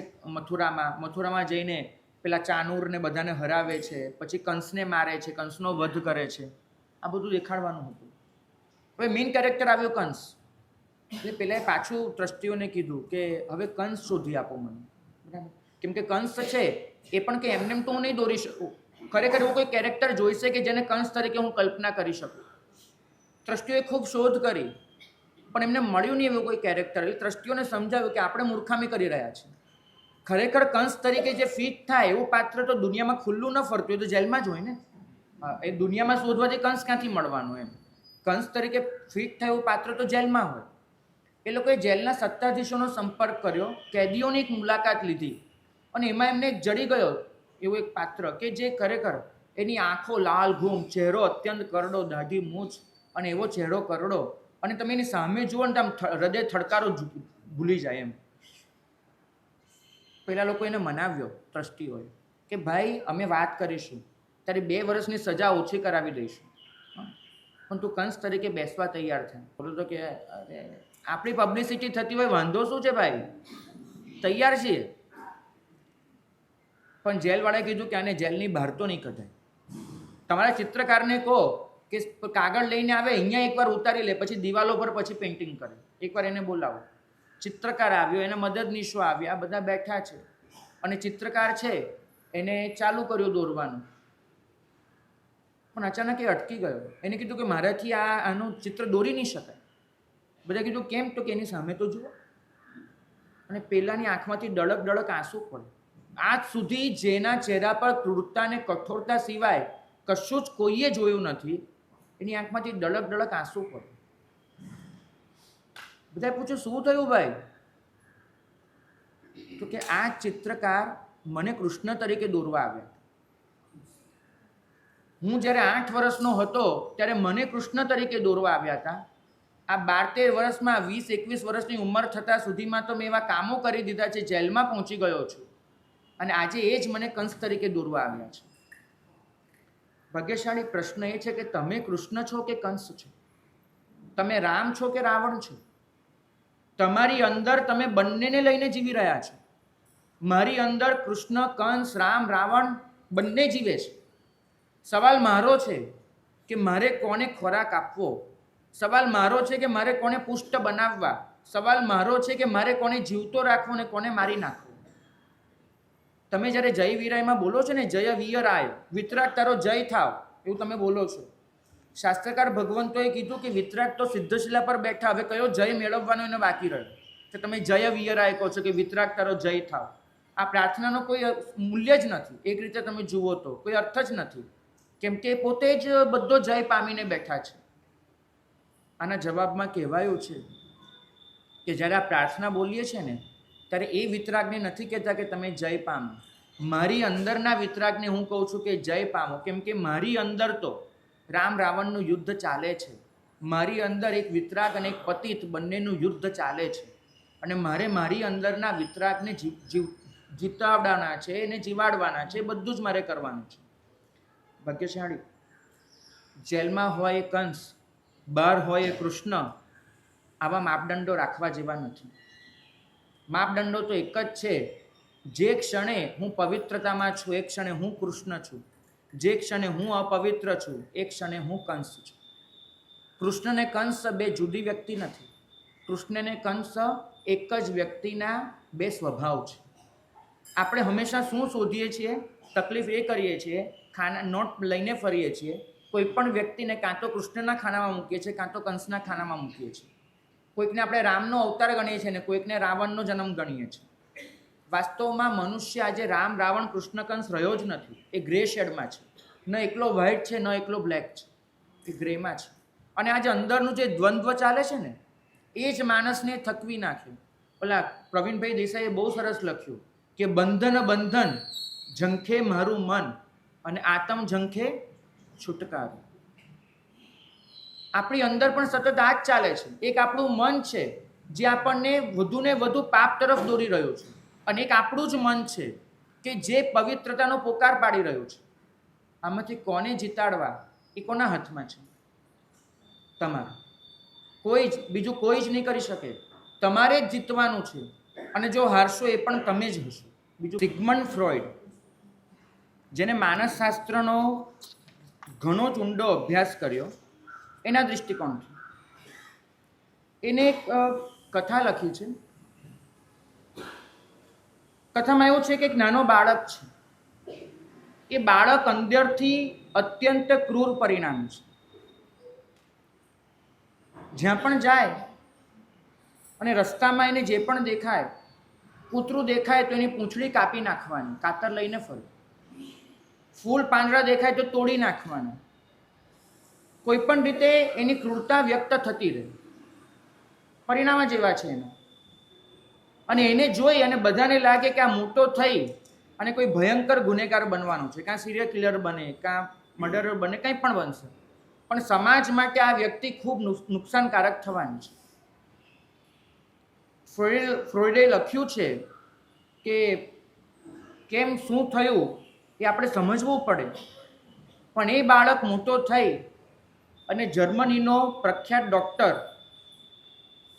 મથુરામાં જઈને પેલા ચાનૂરને બધાને હરાવે છે, પછી કંસને મારે છે, કંસનો વધ કરે છે. આ બધું દેખાડવાનું હતું. હવે મેઇન કેરેક્ટર આવ્યો કંસ. એટલે પેલા પાછું ટ્રસ્ટીઓને કીધું કે હવે કંસ શોધી આપો મને, બરાબર? કેમ કે કંસ છે એ પણ કે એમને તો હું નહીં દોરી શકું. ખરેખર એવું કોઈ કેરેક્ટર જોઈશે કે જેને કંસ તરીકે હું કલ્પના કરી શકું. ટ્રસ્ટીઓએ ખૂબ શોધ કરી પણ એમને મળ્યું નહીં એવું કોઈ કેરેક્ટર. એટલે ટ્રસ્ટીઓને સમજાવ્યું કે આપણે મૂર્ખામી કરી રહ્યા છીએ. ખરેખર કંસ તરીકે જે ફિટ થાય એવું પાત્ર તો દુનિયામાં ખુલ્લું ન ફરતું, એ તો જેલમાં જ હોય ને. એ દુનિયામાં શોધવાથી કંસ ક્યાંથી મળવાનું? એમ કંસ તરીકે ફિટ થાય એવું પાત્ર તો જેલમાં હોય. એ લોકોએ જેલના સત્તાધીશોનો સંપર્ક કર્યો, કેદીઓની એક મુલાકાત લીધી અને એમાં એમને એક જડી ગયો એવું એક પાત્ર કે જે ખરેખર એની આંખો લાલ ઘૂમ, ચહેરો અત્યંત કરડો, દાઢી મૂછ અને એવો ચહેરો કરડો, અને તમે એની સામે જુઓ ને આમ હૃદય થડકારો ભૂલી જાય. એમ પેલા લોકો એને મનાવ્યો ટ્રસ્ટીઓએ કે ભાઈ અમે વાત કરીશું, તારી 2 વર્ષની સજા ઓછી કરાવી દઈશું, પણ તું કંસ તરીકે બેસવા તૈયાર થાય. બોલું તો કે આપણી પબ્લિસિટી થતી હોય, વાંધો શું છે ભાઈ, તૈયાર છીએ. પણ જેલવાળાએ કીધું કે આને જેલની બહાર તો નહીં કઢાય. તમારા ચિત્રકારને કહો કે કાગળ લઈને આવે, અહીંયા એકવાર ઉતારી લે, પછી દિવાલો પર પછી પેઇન્ટિંગ કરે. એકવાર એને બોલાવો. ચિત્રકાર આવ્યો, એના મદદનીશો આવ્યા, બધા બેઠા છે અને ચિત્રકાર છે એને ચાલુ કર્યું દોરવાનું. પણ અચાનક એ અટકી ગયો. એને કીધું કે મારાથી આનું ચિત્ર દોરી નહીં શકાય. બધા કીધું કેમ? તો કે એની સામે તો જુઓ. અને પેલાની આંખમાંથી ડળક ડળક આંસુ પડે. આજ સુધી જેના ચહેરા પર ક્રૂરતા અને કઠોરતા સિવાય કશું જ કોઈએ જોયું નથી, એની આંખમાંથી ડળક ડળક આંસુ પડે. બધાએ પૂછ્યું શું થયું ભાઈ? તો કે આ ચિત્રકાર મને કૃષ્ણ તરીકે દોરવા આવ્યા. હું જ્યારે 8 વર્ષનો હતો ત્યારે મને કૃષ્ણ તરીકે દોરવા આવ્યા હતા. આ 12-13 વર્ષમાં 20-21 વર્ષની ઉંમર થતાં સુધીમાં તો મેં એવા કામો કરી દીધા છે, જેલમાં પહોંચી ગયો છું, અને આજે એ જ મને કંસ તરીકે દોરવા આવ્યા છે. ભાગ્યશાળી પ્રશ્ન એ છે કે તમે કૃષ્ણ છો કે કંસ છો? તમે રામ છો કે રાવણ છો? તમારી અંદર તમે બંનેને લઈને જીવી રહ્યા છો. મારી અંદર કૃષ્ણ, કંસ, રામ, રાવણ બંને જીવે છે. સવાલ મારો છે કે મારે કોને ખોરાક આપવો, સવાલ મારો છે કે મારે કોને પુષ્ટ બનાવવા, સવાલ મારો છે કે મારે કોને જીવતો રાખવો ને કોને મારી નાખવો. તમે જ્યારે જય વીરાયમાં બોલો છો ને, જય વીરાય, વિતરાગ તારો જય થાવ, એવું તમે બોલો છો. શાસ્ત્રકાર ભગવંતોએ કીધું કે વિતરાગ તો સિદ્ધશિલા પર બેઠા, હવે કયો જય મેળવવાનો એને બાકી રહ્યો, કે તમે જય વીરાય કહો છો કે વિતરાગ તારો જય થાવ. આ પ્રાર્થનાનો કોઈ મૂલ્ય જ નથી. એક રીતે તમે જુઓ તો કોઈ અર્થ જ નથી, કેમ કે પોતે જ બધો જય પામીને બેઠા છે. આના જવાબમાં કહેવાયું છે કે જ્યારે આ પ્રાર્થના બોલીએ છીએ ને, ત્યારે એ વિતરાગને નથી કહેતા કે તમે જય પામો. મારી અંદરના વિતરાગને હું કહું છું કે જય પામો, કેમ કે મારી અંદર તો રામ રાવણનું યુદ્ધ ચાલે છે. મારી અંદર એક વિતરાગ અને એક પતિત બંનેનું યુદ્ધ ચાલે છે, અને મારે મારી અંદરના વિતરાગને જીતાવવાના છે, એને જીવાડવાના છે, બધું જ મારે કરવાનું છે. ભાગ્યશાળી જેલમાં હોય એ કંસ, બહાર હોય એ કૃષ્ણ, આવા માપદંડો રાખવા જેવા નથી. માપદંડો તો એક જ છે. જે ક્ષણે હું પવિત્રતામાં છું એ ક્ષણે હું કૃષ્ણ છું, જે ક્ષણે હું અપવિત્ર છું એ ક્ષણે હું કંસ છું. કૃષ્ણ ને કંસ બે જુદી વ્યક્તિ નથી. કૃષ્ણ ને કંસ એક જ વ્યક્તિના બે સ્વભાવ છે. આપણે હંમેશા શું શોધીએ છીએ, તકલીફ એ કરીએ છીએ, નોટ લઈને ફરીએ છીએ, કોઈ પણ વ્યક્તિને કાં તો કૃષ્ણના ખાનામાં મૂકીએ છીએ, કાં તો કંસના ખાનામાં મૂકીએ છીએ. કોઈકને આપણે રામનો અવતાર ગણીએ છીએ ને કોઈકને રાવણનો જન્મ ગણીએ છીએ. વાસ્તવમાં મનુષ્ય આજે રામ, રાવણ, કૃષ્ણ, કંસ રહ્યો જ નથી. એ ગ્રે શેડમાં છે. ન એકલો વ્હાઇટ છે, ન એકલો બ્લેક છે, એ ગ્રેમાં છે. અને આજે અંદરનું જે દ્વંદ્વ ચાલે છે ને, એ જ માણસને થકવી નાખ્યું. ઓલા પ્રવીણભાઈ દેસાઈએ બહુ સરસ લખ્યું કે બંધન બંધન ઝંખે મારું મન, અને આતમ ઝંખે છુટકારો. આપણી અંદર પણ સતત આ જ ચાલે છે. એક આપણું મન છે જે આપણને વધુ ને વધુ પાપ તરફ દોરી રહ્યું છે, અને એક આપણું જ મન છે કે જે પવિત્રતાનો પોકાર પાડી રહ્યું છે. આમાંથી કોને જીતાડવા એ કોના હાથમાં છે? તમારા. કોઈ જ, બીજું કોઈ જ નહીં કરી શકે. તમારે જ જીતવાનું છે, અને જો હારશો એ પણ તમે જ હશો. બીજું, સિગ્મન્ડ ફ્રોઈડ, જેને માનસશાસ્ત્રનો ઘણો જ ઊંડો અભ્યાસ કર્યો, એના દૃષ્ટિકોણથી એને એક કથા લખી છે. કથામાં એવું છે કે એક નાનો બાળક છે. એ બાળક અંદરથી અત્યંત ક્રૂર પરિણામ છે. જ્યાં પણ જાય અને રસ્તામાં એને જે પણ દેખાય, કૂતરું દેખાય તો એની પૂંછડી કાપી નાખવાની, કાતર લઈને ફરે. ફૂલ પાંદડા દેખાય તો તોડી નાખવાના. કોઈ પણ રીતે એની ક્રૂરતા વ્યક્ત થતી રહે. પરિણામ જ એવા છે એના. અને એને જોઈ અને બધાને લાગે કે આ મોટો થઈ અને કોઈ ભયંકર ગુનેગાર બનવાનો છે, કાં સિરિયલ કિલર બને, કાં મર્ડરર બને, કંઈ પણ બનશે. પણ સમાજ માટે આ વ્યક્તિ ખૂબ નુકસાનકારક થવાની છે. ફ્રોઈડે લખ્યું છે કે કેમ શું થયું એ આપણે સમજવું પડે. પણ એ બાળક મોટો થઈ અને જર્મનીનો પ્રખ્યાત ડૉક્ટર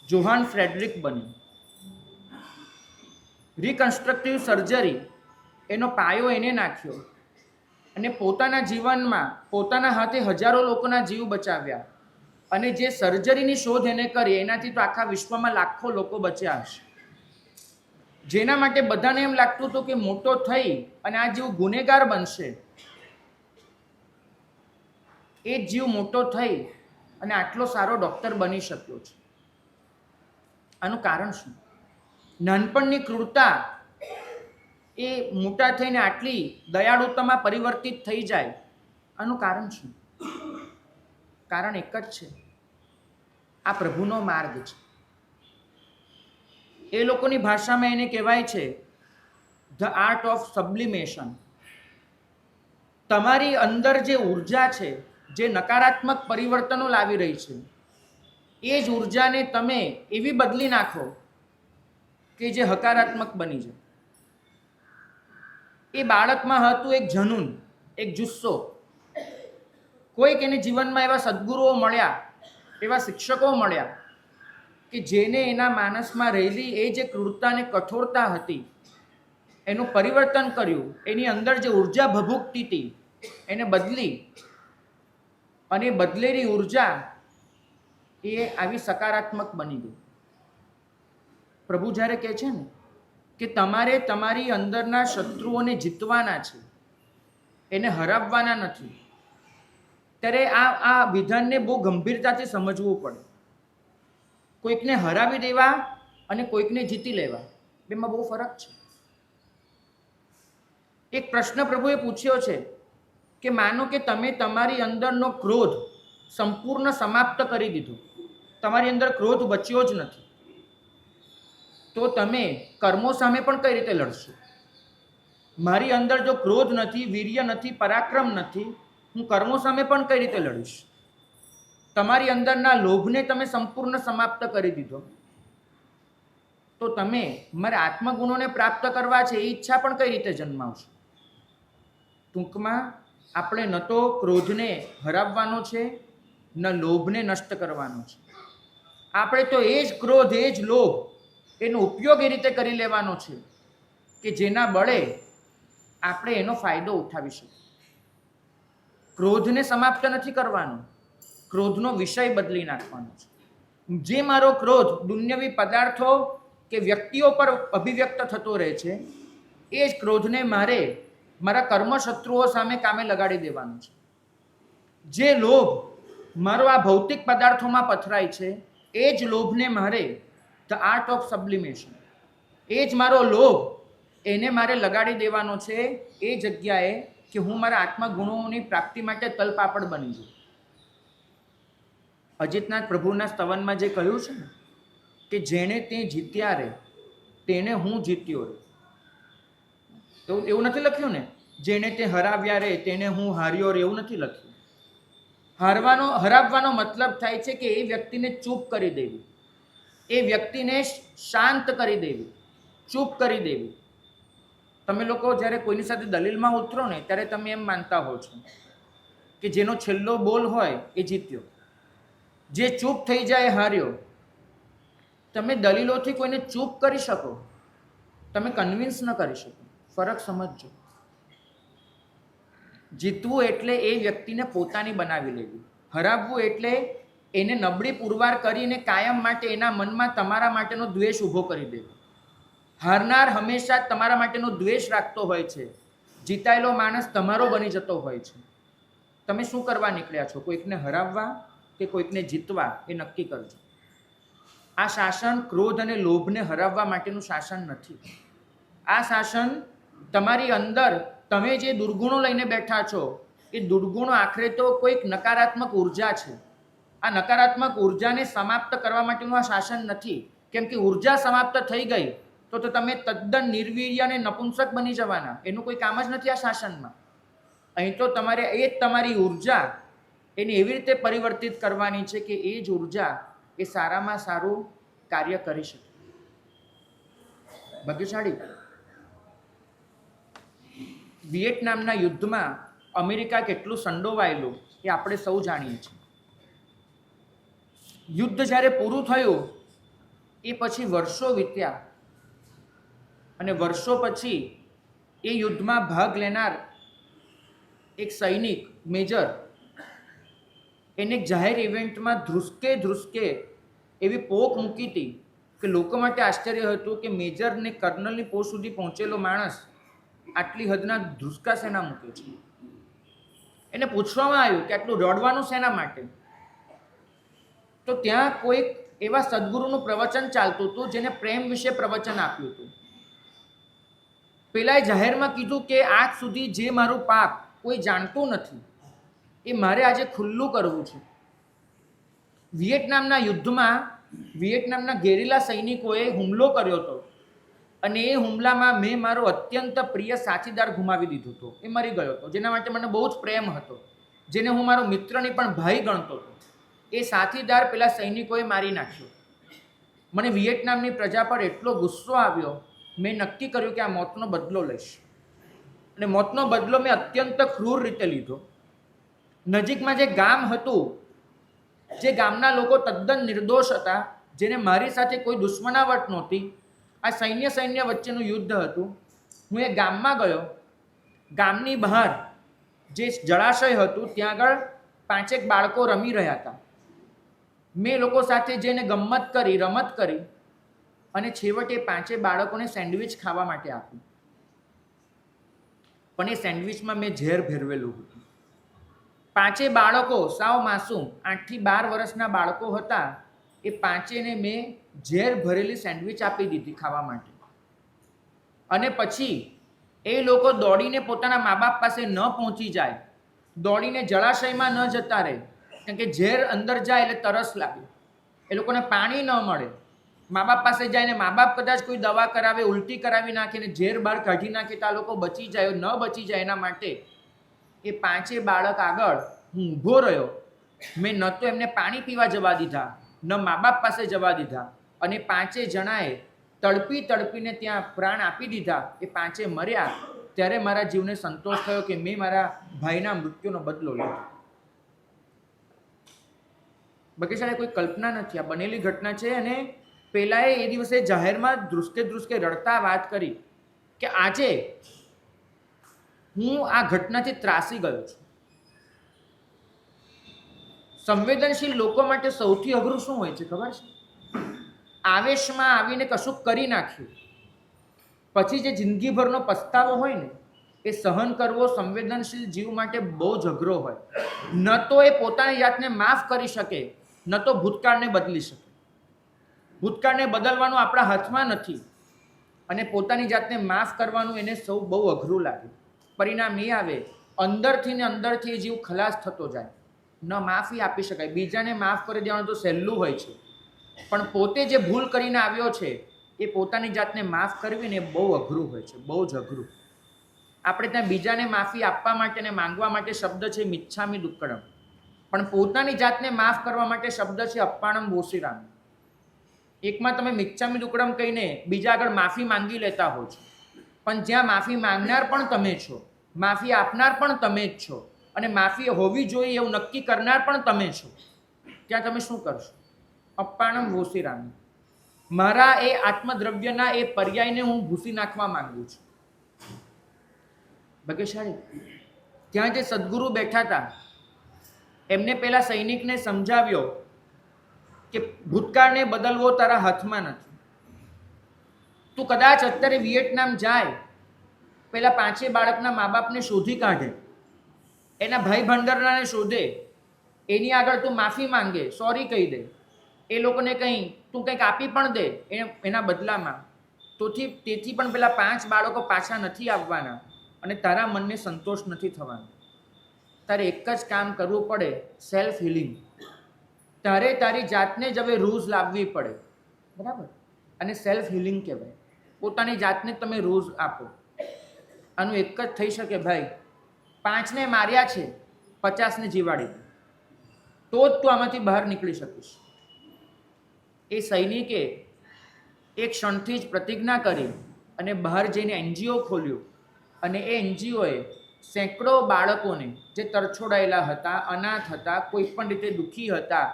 જોહાન ફ્રેડરિક બન્યો. રિકન્સ્ટ્રક્ટિવ સર્જરી એનો પાયો એને નાખ્યો, અને પોતાના જીવનમાં પોતાના હાથે હજારો લોકોના જીવ બચાવ્યા. અને જે સર્જરીની શોધ એને કરી એનાથી તો આખા વિશ્વમાં લાખો લોકો બચ્યા હશે. જેના માટે બધાને એમ લાગતું હતું કે મોટો થઈ અને આ જીવ ગુનેગાર બનશે, એ જીવ મોટો થઈ અને આટલો સારો ડૉક્ટર બની શક્યો છે. આનું કારણ શું? નાનપણની ક્રૂરતા એ મોટા થઈને આટલી દયાળુતામાં પરિવર્તિત થઈ જાય, આનું કારણ શું? કારણ એક જ છે, આ પ્રભુનો માર્ગ છે. એ લોકોની ભાષામાં એને કહેવાય છે ધ આર્ટ ઓફ સબ્લિમેશન. તમારી અંદર જે ઉર્જા છે, જે નકારાત્મક પરિવર્તનો લાવી રહી છે, એ જ ઉર્જાને તમે એવી બદલી નાખો કે જે હકારાત્મક બની જાય. એ બાળકમાં હતું એક જનૂન, એક જુસ્સો. કોઈક એને જીવનમાં એવા સદ્ગુરુઓ મળ્યા, એવા શિક્ષકો મળ્યા કે જેને એના માનસમાં રહેલી એ જે ક્રૂરતા અને કઠોરતા હતી એનું પરિવર્તન કર્યું. એની અંદર જે ઉર્જા ભભૂકતી હતી એને બદલી, અને બદલેલી ઉર્જા એ આવી સકારાત્મક બની ગઈ. પ્રભુ જ્યારે કહે છે ને કે તમારે તમારી અંદરના શત્રુઓને જીતવાના છે, એને હરાવવાના નથી, ત્યારે આ વિધાનને બહુ ગંભીરતાથી સમજવું પડે. કોઈકને હરાવી દેવા અને કોઈકને જીતી લેવા, બેમાં બહુ ફરક છે. એક પ્રશ્ન પ્રભુએ પૂછ્યો છે કે માનો કે તમે તમારી અંદરનો ક્રોધ સંપૂર્ણ સમાપ્ત કરી દીધો, તમારી અંદર ક્રોધ બચ્યો જ નથી, તો તમે કર્મો સામે પણ કઈ રીતે લડશો? મારી અંદર જો ક્રોધ નથી, વીર્ય નથી, પરાક્રમ નથી, હું કર્મો સામે પણ કઈ રીતે લડીશ? તમારી અંદરના લોભને તમે સંપૂર્ણ સમાપ્ત કરી દીધો, તો તમે મારા આત્મગુણોને પ્રાપ્ત કરવા છે એ ઈચ્છા પણ કઈ રીતે જન્માવશો? ટૂંકમાં આપણે ન તો ક્રોધને હરાવવાનો છે, ન લોભને નષ્ટ કરવાનો છે. આપણે તો એ જ ક્રોધ, એ જ લોભ, એનો ઉપયોગ એ રીતે કરી લેવાનો છે કે જેના બળે આપણે એનો ફાયદો ઉઠાવી શકીએ. ક્રોધને સમાપ્ત નથી કરવાનો, ક્રોધનો વિષય બદલી નાખવાનો છે. જે મારો ક્રોધ દુન્યવી પદાર્થો કે વ્યક્તિઓ પર અભિવ્યક્ત થતો રહે છે, એ જ ક્રોધને મારે મારા કર્મ શત્રુઓ સામે કામે લગાડી દેવાનું છે. જે લોભ મારો આ ભૌતિક પદાર્થોમાં પથરાય છે, એ જ લોભને મારે ધ આર્ટ ઓફ સબ્લિમેશન, એ જ મારો લોભ એને મારે લગાડી દેવાનો છે એ જગ્યાએ કે હું મારા આત્મગુણોની પ્રાપ્તિ માટે તલપાપડ બની જાઉં. અજીતનાથ પ્રભુના સ્તવનમાં જે કહ્યું છે ને કે જેણે તે જીત્યા રે તેને હું જીત્યો રે, એવું નથી લખ્યું ને જેણે તે હરાવ્યા રે તેને હું હાર્યો રે, એવું નથી લખ્યું. હરાવવાનો મતલબ થાય છે કે એ વ્યક્તિને ચૂપ કરી દેવી, એ વ્યક્તિને શાંત કરી દેવી, ચૂપ કરી દેવી. તમે લોકો જ્યારે કોઈની સાથે દલીલમાં ઉતરો ને ત્યારે તમે એમ માનતા હો છો કે જેનો છેલ્લો બોલ હોય એ જીત્યો, જે ચૂપ થઈ જાય હાર્યો. તમે દલીલોથી કોઈને ચૂપ કરી શકો, તમે કન્વિન્સ ન કરી શકો. ફરક સમજજો. જીતવું એટલે એ વ્યક્તિને પોતાની બનાવી લેવી, હરાવવું એટલે એને નબળી પુરવાર કરીને કાયમ માટે એના મનમાં તમારા માટેનો દ્વેષ ઊભો કરી દેવો. હારનાર હંમેશા તમારા માટેનો દ્વેષ રાખતો હોય છે, જીતાયેલો માણસ તમારો બની જતો હોય છે. તમે શું કરવા નીકળ્યા છો? કોઈકને હરાવવા કે કોઈકને જીતવા? એ નક્કી કરજો. આ શાસન ક્રોધ અને લોભને હરાવવા માટેનું શાસન નથી. આ શાસન તમારી અંદર તમે જે દુર્ગુણો લઈને બેઠા છો એ દુર્ગુણો આખરે તો કોઈક નકારાત્મક ઉર્જા છે. આ નકારાત્મક ઉર્જાને સમાપ્ત કરવા માટેનું આ શાસન નથી, કેમ કે ઉર્જા સમાપ્ત થઈ ગઈ તો તમે તદ્દન નિર્વીર્ય અને નપુંસક બની જવાના. એનું કોઈ કામ જ નથી આ શાસનમાં. અહીં તો તમારે એ જ તમારી ઉર્જા એને એવી રીતે પરિવર્તિત કરવાની છે કે એ જ ઉર્જા એ સારામાં સારું કાર્ય કરી શકે. ભાગ્યશાળી. વિયેટનામના યુદ્ધમાં અમેરિકા કેટલું સંડોવાયેલું એ આપણે સૌ જાણીએ છીએ. યુદ્ધ જ્યારે પૂરું થયું એ પછી વર્ષો વીત્યા અને વર્ષો પછી એ યુદ્ધમાં ભાગ લેનાર એક સૈનિક મેજર એને એક જાહેર ઇવેન્ટમાં ધ્રુસકે એવી પોક મૂકી હતી કે લોકો માટે આશ્ચર્ય હતું કે મેજરને કર્નલની પોસ્ટ સુધી પહોંચેલો માણસ આટલી હદના ધ્રુસકા શેના મૂકે છે. એને પૂછવામાં આવ્યું કે આટલું રડવાનું શેના માટે? તો ત્યાં કોઈક એવા સદગુરુનું પ્રવચન ચાલતું હતું જેને પ્રેમ વિશે પ્રવચન આપ્યું હતું. પેલાએ જાહેરમાં કીધું કે આજ સુધી જે મારું પાપ કોઈ જાણતું નથી એ મારે આજે ખુલ્લું કરવું છે. વિયેટનામના યુદ્ધમાં વિયેટનામના ગેરિલા સૈનિકોએ હુમલો કર્યો હતો અને એ હુમલામાં મેં મારો અત્યંત પ્રિય સાથીદાર ગુમાવી દીધો હતો. એ મરી ગયો હતો, જેના માટે મને બહુ જ પ્રેમ હતો, જેને હું મારો મિત્રની પણ ભાઈ ગણતો હતો. એ સાથીદાર પેલા સૈનિકોએ મારી નાખ્યો. મને વિયેટનામની પ્રજા પર એટલો ગુસ્સો આવ્યો, મેં નક્કી કર્યું કે આ મોતનો બદલો લઈશ. અને મોતનો બદલો મેં અત્યંત ક્રૂર રીતે લીધો. નજીકમાં જે ગામ હતું, જે ગામના લોકો તદ્દન નિર્દોષ હતા, જેને મારી સાથે કોઈ દુશ્મનાવટ નહોતી, આ સૈન્ય વચ્ચેનું યુદ્ધ હતું. હું એ ગામમાં ગયો. ગામની બહાર જે જળાશય હતું ત્યાં આગળ 5 બાળકો રમી રહ્યા હતા. મેં લોકો સાથે જઈને ગમ્મત કરી, રમત કરી અને છેવટે 5 બાળકોને સેન્ડવિચ ખાવા માટે આપી. પણ એ સેન્ડવિચમાં મેં ઝેર ભેરવેલું હતું. 5 બાળકો સાવ માસૂમ 8 થી 12 વર્ષના બાળકો હતા. એ 5ને મેં ઝેર ભરેલી સેન્ડવિચ આપી દીધી ખાવા માટે. અને પછી એ લોકો દોડીને પોતાના મા બાપ પાસે ન પહોંચી જાય, દોડીને જળાશયમાં ન જતા રહે, કેમ કે ઝેર અંદર જાય એટલે તરસ લાગે, એ લોકોને પાણી ન મળે. મા બાપ પાસે જાય ને મા બાપ કદાચ કોઈ દવા કરાવે, ઉલટી કરાવી નાખે ને ઝેર બહાર કાઢી નાખે તો આ લોકો બચી જાય, ન બચી જાય એના માટે એ 5 બાળક આગળ હું ઊભો રહ્યો. મેં ન તો એમને પાણી પીવા જવા દીધા, ન મા બાપ પાસે જવા દીધા. અને 5 જણાએ તડપીને ત્યાં પ્રાણ આપી દીધા. એ 5 મર્યા. ત્યારે મારા જીવને સંતોષ થયો કે મેં મારા ભાઈના મૃત્યુનો બદલો લીધો. બગીચાએ કોઈ કલ્પના નથી, આ બનેલી ઘટના છે. અને પેલાએ એ દિવસે જાહેરમાં ધ્રુસકે રડતા વાત કરી કે આજે હું આ ઘટનાથી ત્રાસી ગયો છું. સંવેદનશીલ લોકો માટે સૌથી અઘરું શું હોય છે ખબર છે? આવેશમાં આવીને કશુંક કરી નાખ્યું પછી જે જિંદગીભરનો પસ્તાવો હોય ને, એ સહન કરવો સંવેદનશીલ જીવ માટે બહુ જ અઘરો હોય. ન તો એ પોતાની જાતને માફ કરી શકે, ન તો ભૂતકાળને બદલી શકે. ભૂતકાળને બદલવાનું આપણા હાથમાં નથી અને પોતાની જાતને માફ કરવાનું એને સૌ બહુ અઘરું લાગે. પરિણામ એ આવે અંદરથી ને અંદરથી જીવ ખલાસ થતો જાય. ન માફી આપી શકાય. બીજાને માફ કરી દેવાનું તો સહેલું હોય છે, પણ પોતે જે ભૂલ કરીને આવ્યો છે એ પોતાની જાતને માફ કરવી ને બહુ અઘરું હોય છે, બહુ જ અઘરું. આપણે ત્યાં બીજાને માફી આપવા માટે ને માંગવા માટે શબ્દ છે મિચ્છામિ દુક્કડમ, પણ પોતાની જાતને માફ કરવા માટે શબ્દ છે અપ્પાણમ વોસિરામી. એકમાં તમે મિચ્છામિ દુક્કડમ કહીને બીજા આગળ માફી માંગી લેતા હો છો, પણ જ્યાં માફી માંગનાર પણ તમે છો, માફી આપનાર પણ તમે જ છો અને માફી હોવી જોઈએ એવું નક્કી કરનાર પણ તમે છો, ત્યાં તમે શું કરશો? અપ્પાણમ વોસિરામી. મારા એ આત્મદ્રવ્યના એ પર્યાયને હું ભૂસી નાખવા માંગુ છું. ભાગ્યશાળી ત્યાં જે સદગુરુ બેઠા હતા એમને પેલા સૈનિકને સમજાવ્યો કે ભૂતકાળને બદલવો તારા હાથમાં નથી. તું કદાચ અત્યારે વિયેટનામ જાય, પેલા 5 બાળકના મા બાપને શોધી કાઢે, એના ભાઈ ભંડરનાને શોધે, એની આગળ તું માફી માંગે, સોરી કહી દે, એ લોકોને તું કંઈક આપી પણ દે એના બદલામાં, તેથી પણ પેલા 5 બાળકો પાછા નથી આવવાના અને તારા મનને સંતોષ નથી થવાનો. તારે એક જ કામ કરવું પડે, સેલ્ફ હિલિંગ. તારે તારી જાતને જ હવે રૂઝ લાવવી પડે, બરાબર? અને સેલ્ફ હિલિંગ કહેવાય. પોતાની જાતને તમે રૂઝ આપો. આનું એક જ થઈ શકે ભાઈ, 5ને માર્યા છે, 50ને જીવાડી દે, તો જ તું આમાંથી બહાર નીકળી શકીશ. એ સૈનિકે એક ક્ષણથી જ પ્રતિજ્ઞા કરી અને બહાર જઈને NGO ખોલ્યું અને એ NGOએ સેંકડો બાળકોને જે તરછોડાયેલા હતા, અનાથ હતા, કોઈ પણ રીતે દુઃખી હતા,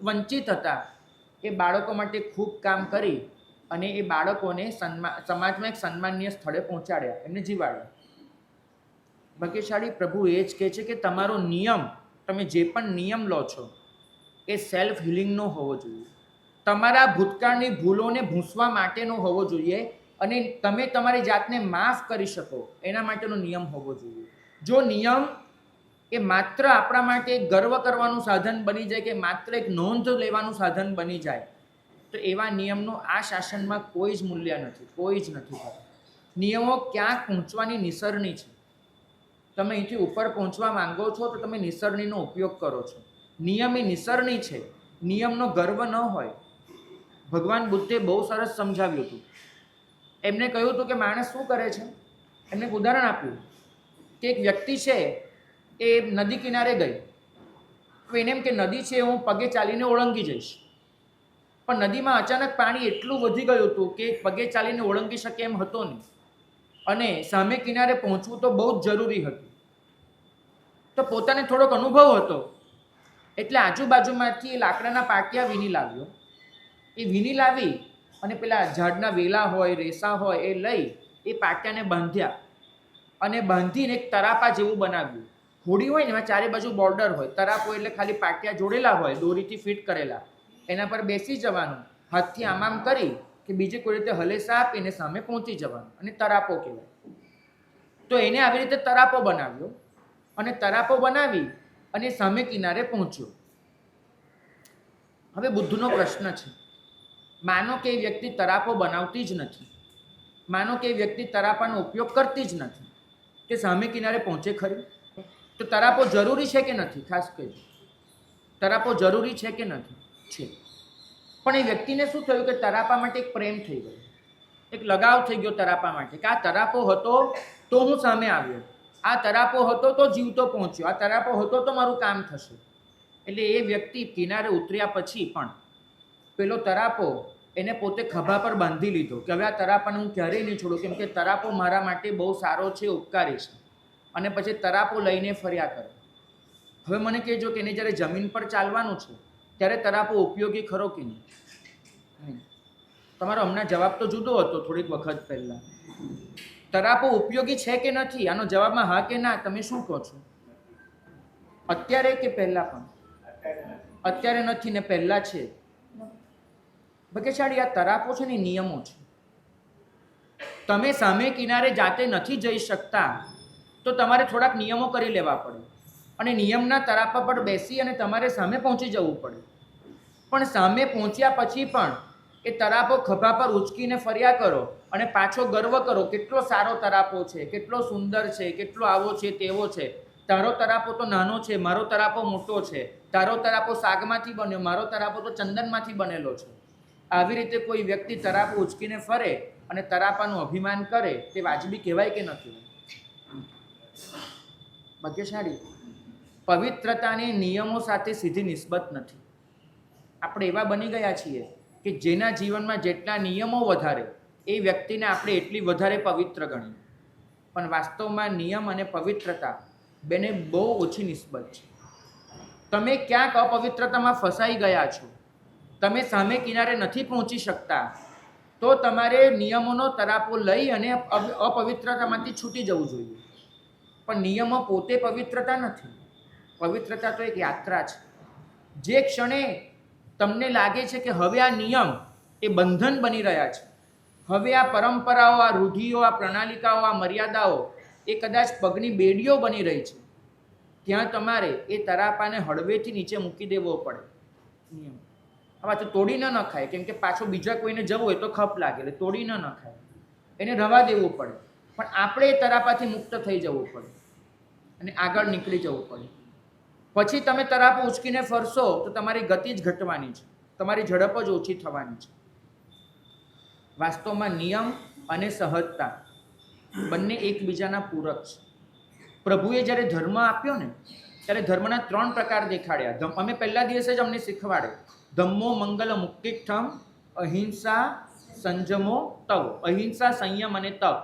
વંચિત હતા, એ બાળકો માટે ખૂબ કામ કરી અને એ બાળકોને સમાજમાં એક સન્માનીય સ્થળે પહોંચાડ્યા, એમને જીવાડ્યા. ભાગ્યશાળી પ્રભુ એ જ કહે છે કે તમારો નિયમ, તમે જે પણ નિયમ લો છો એ સેલ્ફ હિલિંગનો હોવો જોઈએ, તમારા ભૂતકાળની ભૂલોને ભૂંસવા માટેનો હોવો જોઈએ અને તમે તમારી જાતને માફ કરી શકો એના માટેનો નિયમ હોવો જોઈએ. જો નિયમ એ માત્ર આપણા માટે ગર્વ કરવાનું સાધન બની જાય કે માત્ર એક નોંધ લેવાનું સાધન બની જાય તો એવા નિયમનું આ શાસનમાં કોઈ જ મૂલ્ય નથી, કોઈ જ નથી. નિયમો ક્યાંક પહોંચવાની નિસરણી છે. તમે અહીંથી ઉપર પહોંચવા માંગો છો તો તમે નિસરણીનો ઉપયોગ કરો છો. નિયમ એ નિસરણી છે, નિયમનો ગર્વ ન હોય. ભગવાન બુદ્ધે બહુ સરસ સમજાવ્યું હતું એમને કહ્યું હતું કે માણસ શું કરે છે. એમને એક ઉદાહરણ આપ્યું કે એક વ્યક્તિ છે એ નદી કિનારે ગઈ. તો એને એમ કે નદી છે હું પગે ચાલીને ઓળંગી જઈશ, પણ નદીમાં અચાનક પાણી એટલું વધી ગયું હતું કે પગે ચાલીને ઓળંગી શકે એમ હતો નહીં, અને સામે કિનારે પહોંચવું તો બહુ જ જરૂરી હતું. તો પોતાને થોડોક અનુભવ હતો એટલે આજુબાજુમાંથી એ લાકડાના પાટિયા વીણી લાવ્યો. એ વીણી લાવી અને પેલા ઝાડના વેલા હોય, રેસા હોય એ લઈ એ પાટિયાને બાંધ્યા, અને બાંધીને એક તરાપા જેવું બનાવ્યું. હોડી હોય ને એમાં ચારે બાજુ બોર્ડર હોય, તરાપો એટલે ખાલી પાટિયા જોડેલા હોય દોરીથી ફિટ કરેલા, એના પર બેસી જવાનું, હાથથી આમ કરી કે બીજી કોઈ રીતે હલેસા આપીને સામે પહોંચી જવાનું, અને તરાપો કહેવાય. તો એને આવી રીતે તરાપો બનાવ્યો, અને તરાપો બનાવી અને સામે કિનારે પહોંચ્યો. હવે બુદ્ધનો પ્રશ્ન છે, માનો કે એ વ્યક્તિ તરાપો બનાવતી જ નથી, માનો કે એ વ્યક્તિ તરાપાનો ઉપયોગ કરતી જ નથી, તે સામે કિનારે પહોંચે ખરી? તો તરાપો જરૂરી છે કે નથી? ખાસ કહેજો, તરાપો જરૂરી છે કે નથી? છે. પણ એ વ્યક્તિને શું થયું કે તરાપા માટે એક પ્રેમ થઈ ગયો, એક લગાવ થઈ ગયો તરાપા માટે, કે આ તરાપો હતો તો હું સામે આવ્યો, આ તરાપો હતો તો જીવતો પહોંચ્યો, આ તરાપો હતો તો મારું કામ થશે. એટલે એ વ્યક્તિ કિનારે ઉતર્યા પછી પણ પેલો તરાપો એને પોતે ખભા પર બાંધી લીધો કે હવે આ તરાપાને હું ક્યારેય નહીં છોડું, કેમ કે તરાપો મારા માટે બહુ સારો છે, ઉપકારી છે. અને પછી તરાપો લઈને ફર્યા કરે. હવે મને કહેજો કે એને જ્યારે જમીન પર ચાલવાનું છે ત્યારે તરાપો ઉપયોગી ખરો કે નહીં? તમારો હમણાં જવાબ તો જુદો હતો થોડીક વખત પહેલાં. તરાપો ઉપયોગી છે કે નથી? આનો જવાબમાં હા કે ના તમે શું કહો છો? અત્યારે કે પહેલાં? પણ અત્યારે નથી ને પહેલાં છે. ભાગ્યશાળી આ તરાપો છે ને નિયમો છે. તમે સામે કિનારે જાતે નથી જઈ શકતા તો તમારે થોડાક નિયમો કરી લેવા પડે, અને નિયમના તરાપા પર બેસી અને તમારે સામે પહોંચી જવું પડે. પણ સામે પહોંચ્યા પછી પણ એ તરાપો ખભા પર ઉચકીને ફર્યા કરો અને પાછો ગર્વ કરો, કેટલો સારો તરાપો છે, કેટલો સુંદર છે, કેટલો આવો છે તેવો છે. તારો તરાપો તો નાનો છે, મારો તરાપો મોટો છે. તારો તરાપો સાગમાંથી બન્યો, મારો તરાપો તો ચંદનમાંથી બનેલો છે. આવી રીતે કોઈ વ્યક્તિ તરાપો ઉચકીને ફરે અને તરાપાનું અભિમાન કરે તે વાજબી કહેવાય કે નથી? ભાગ્યશાળી પવિત્રતાને નિયમો સાથે સીધી નિસ્બત નથી. આપણે એવા બની ગયા છીએ કે જેના જીવનમાં જેટલા નિયમો વધારે એ વ્યક્તિને આપણે એટલી વધારે પવિત્ર ગણીએ, પણ વાસ્તવમાં નિયમ અને પવિત્રતા બેને બહુ ઓછી નિસ્બત છે. તમે ક્યાંક અપવિત્રતામાં ફસાઈ ગયા છો, તમે સામે કિનારે નથી પહોંચી શકતા, તો તમારે નિયમોનો તરાપો લઈ અને અપવિત્રતામાંથી છૂટી જવું જોઈએ. પણ નિયમો પોતે પવિત્રતા નથી. પવિત્રતા તો એક યાત્રા છે. જે ક્ષણે તમને લાગે છે કે હવે આ નિયમ એ બંધન બની રહ્યા છે, હવે આ પરંપરાઓ, આ રૂઢિઓ, આ પ્રણાલિકાઓ, આ મર્યાદાઓ એ કદાચ પગની બેડીઓ બની રહી છે, ત્યાં તમારે એ તરાપાને હળવેથી નીચે મૂકી દેવો પડે. નિયમ આ પાછું તોડી ન નખાય, કેમ કે પાછો બીજા કોઈને જવું હોય તો ખપ લાગે, એટલે તોડી ન નખાય, એને રવા દેવું પડે. પણ આપણે એ તરાપાથી મુક્ત થઈ જવું પડે અને આગળ નીકળી જવું પડે. પછી તમે તરાપો ઉચકીને ફરશો તો તમારી ગતિ જ ઘટવાની છે, તમારી ઝડપ જ ઓછી થવાની છે. વાસ્તવમાં નિયમ અને સહજતા બંને એકબીજાના પૂરક છે. પ્રભુએ જ્યારે ધર્મ આપ્યો ને ત્યારે ધર્મના 3 પ્રકાર દેખાડ્યા. અમે પહેલા દિવસે જ અમને શીખવાડે, ધમ્મો મંગલ મુક્તિઠમ, અહિંસા સંજમો તવ. અહિંસા, સંયમ અને તપ,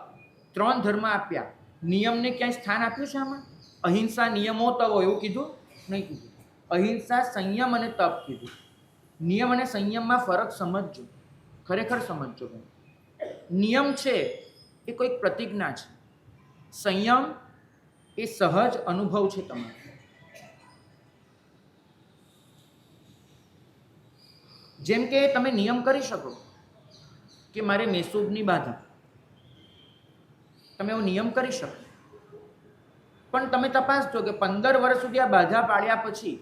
3 ધર્મ આપ્યા. નિયમને ક્યાંય સ્થાન આપ્યું છે આમાં? અહિંસા નિયમો તવો એવું કીધું નહીં કીધું. અહિંસા, સંયમ અને તપ કીધું. નિયમ અને સંયમમાં ફરક સમજજો, ખરેખર સમજજો. નિયમ છે એ કોઈક પ્રતિજ્ઞા છે, સંયમ એ સહજ અનુભવ છે તમારો. જેમ કે તમે નિયમ કરી શકો કે મારે મેસૂબની બાધા, તમે એવો નિયમ કરી શકો, પણ તમે તપાસજો કે 15 વર્ષ સુધી આ બાધા પાડ્યા પછી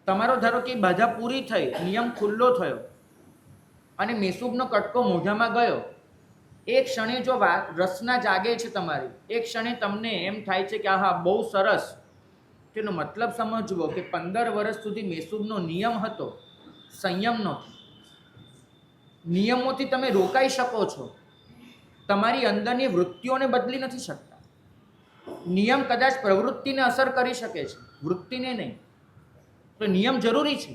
તમારો ધારો કે બાધા પૂરી થઈ, નિયમ ખુલ્લો થયો અને મેસૂબનો કટકો મોઢામાં ગયો, એક ક્ષણે જો રસના જાગે છે તમારી, એક ક્ષણે તમને એમ થાય છે કે આહા બહુ સરસ, તેનો મતલબ સમજવો કે 15 વર્ષ સુધી મેસૂબનો નિયમ હતો, સંયમ નહોતો. નિયમોથી તમે રોકાઈ શકો છો, તમારી અંદરની વૃત્તિઓને બદલી નથી શકતા. નિયમ કદાચ પ્રવૃત્તિને અસર કરી શકે છે, વૃત્તિને નહીં. તો નિયમ જરૂરી છે,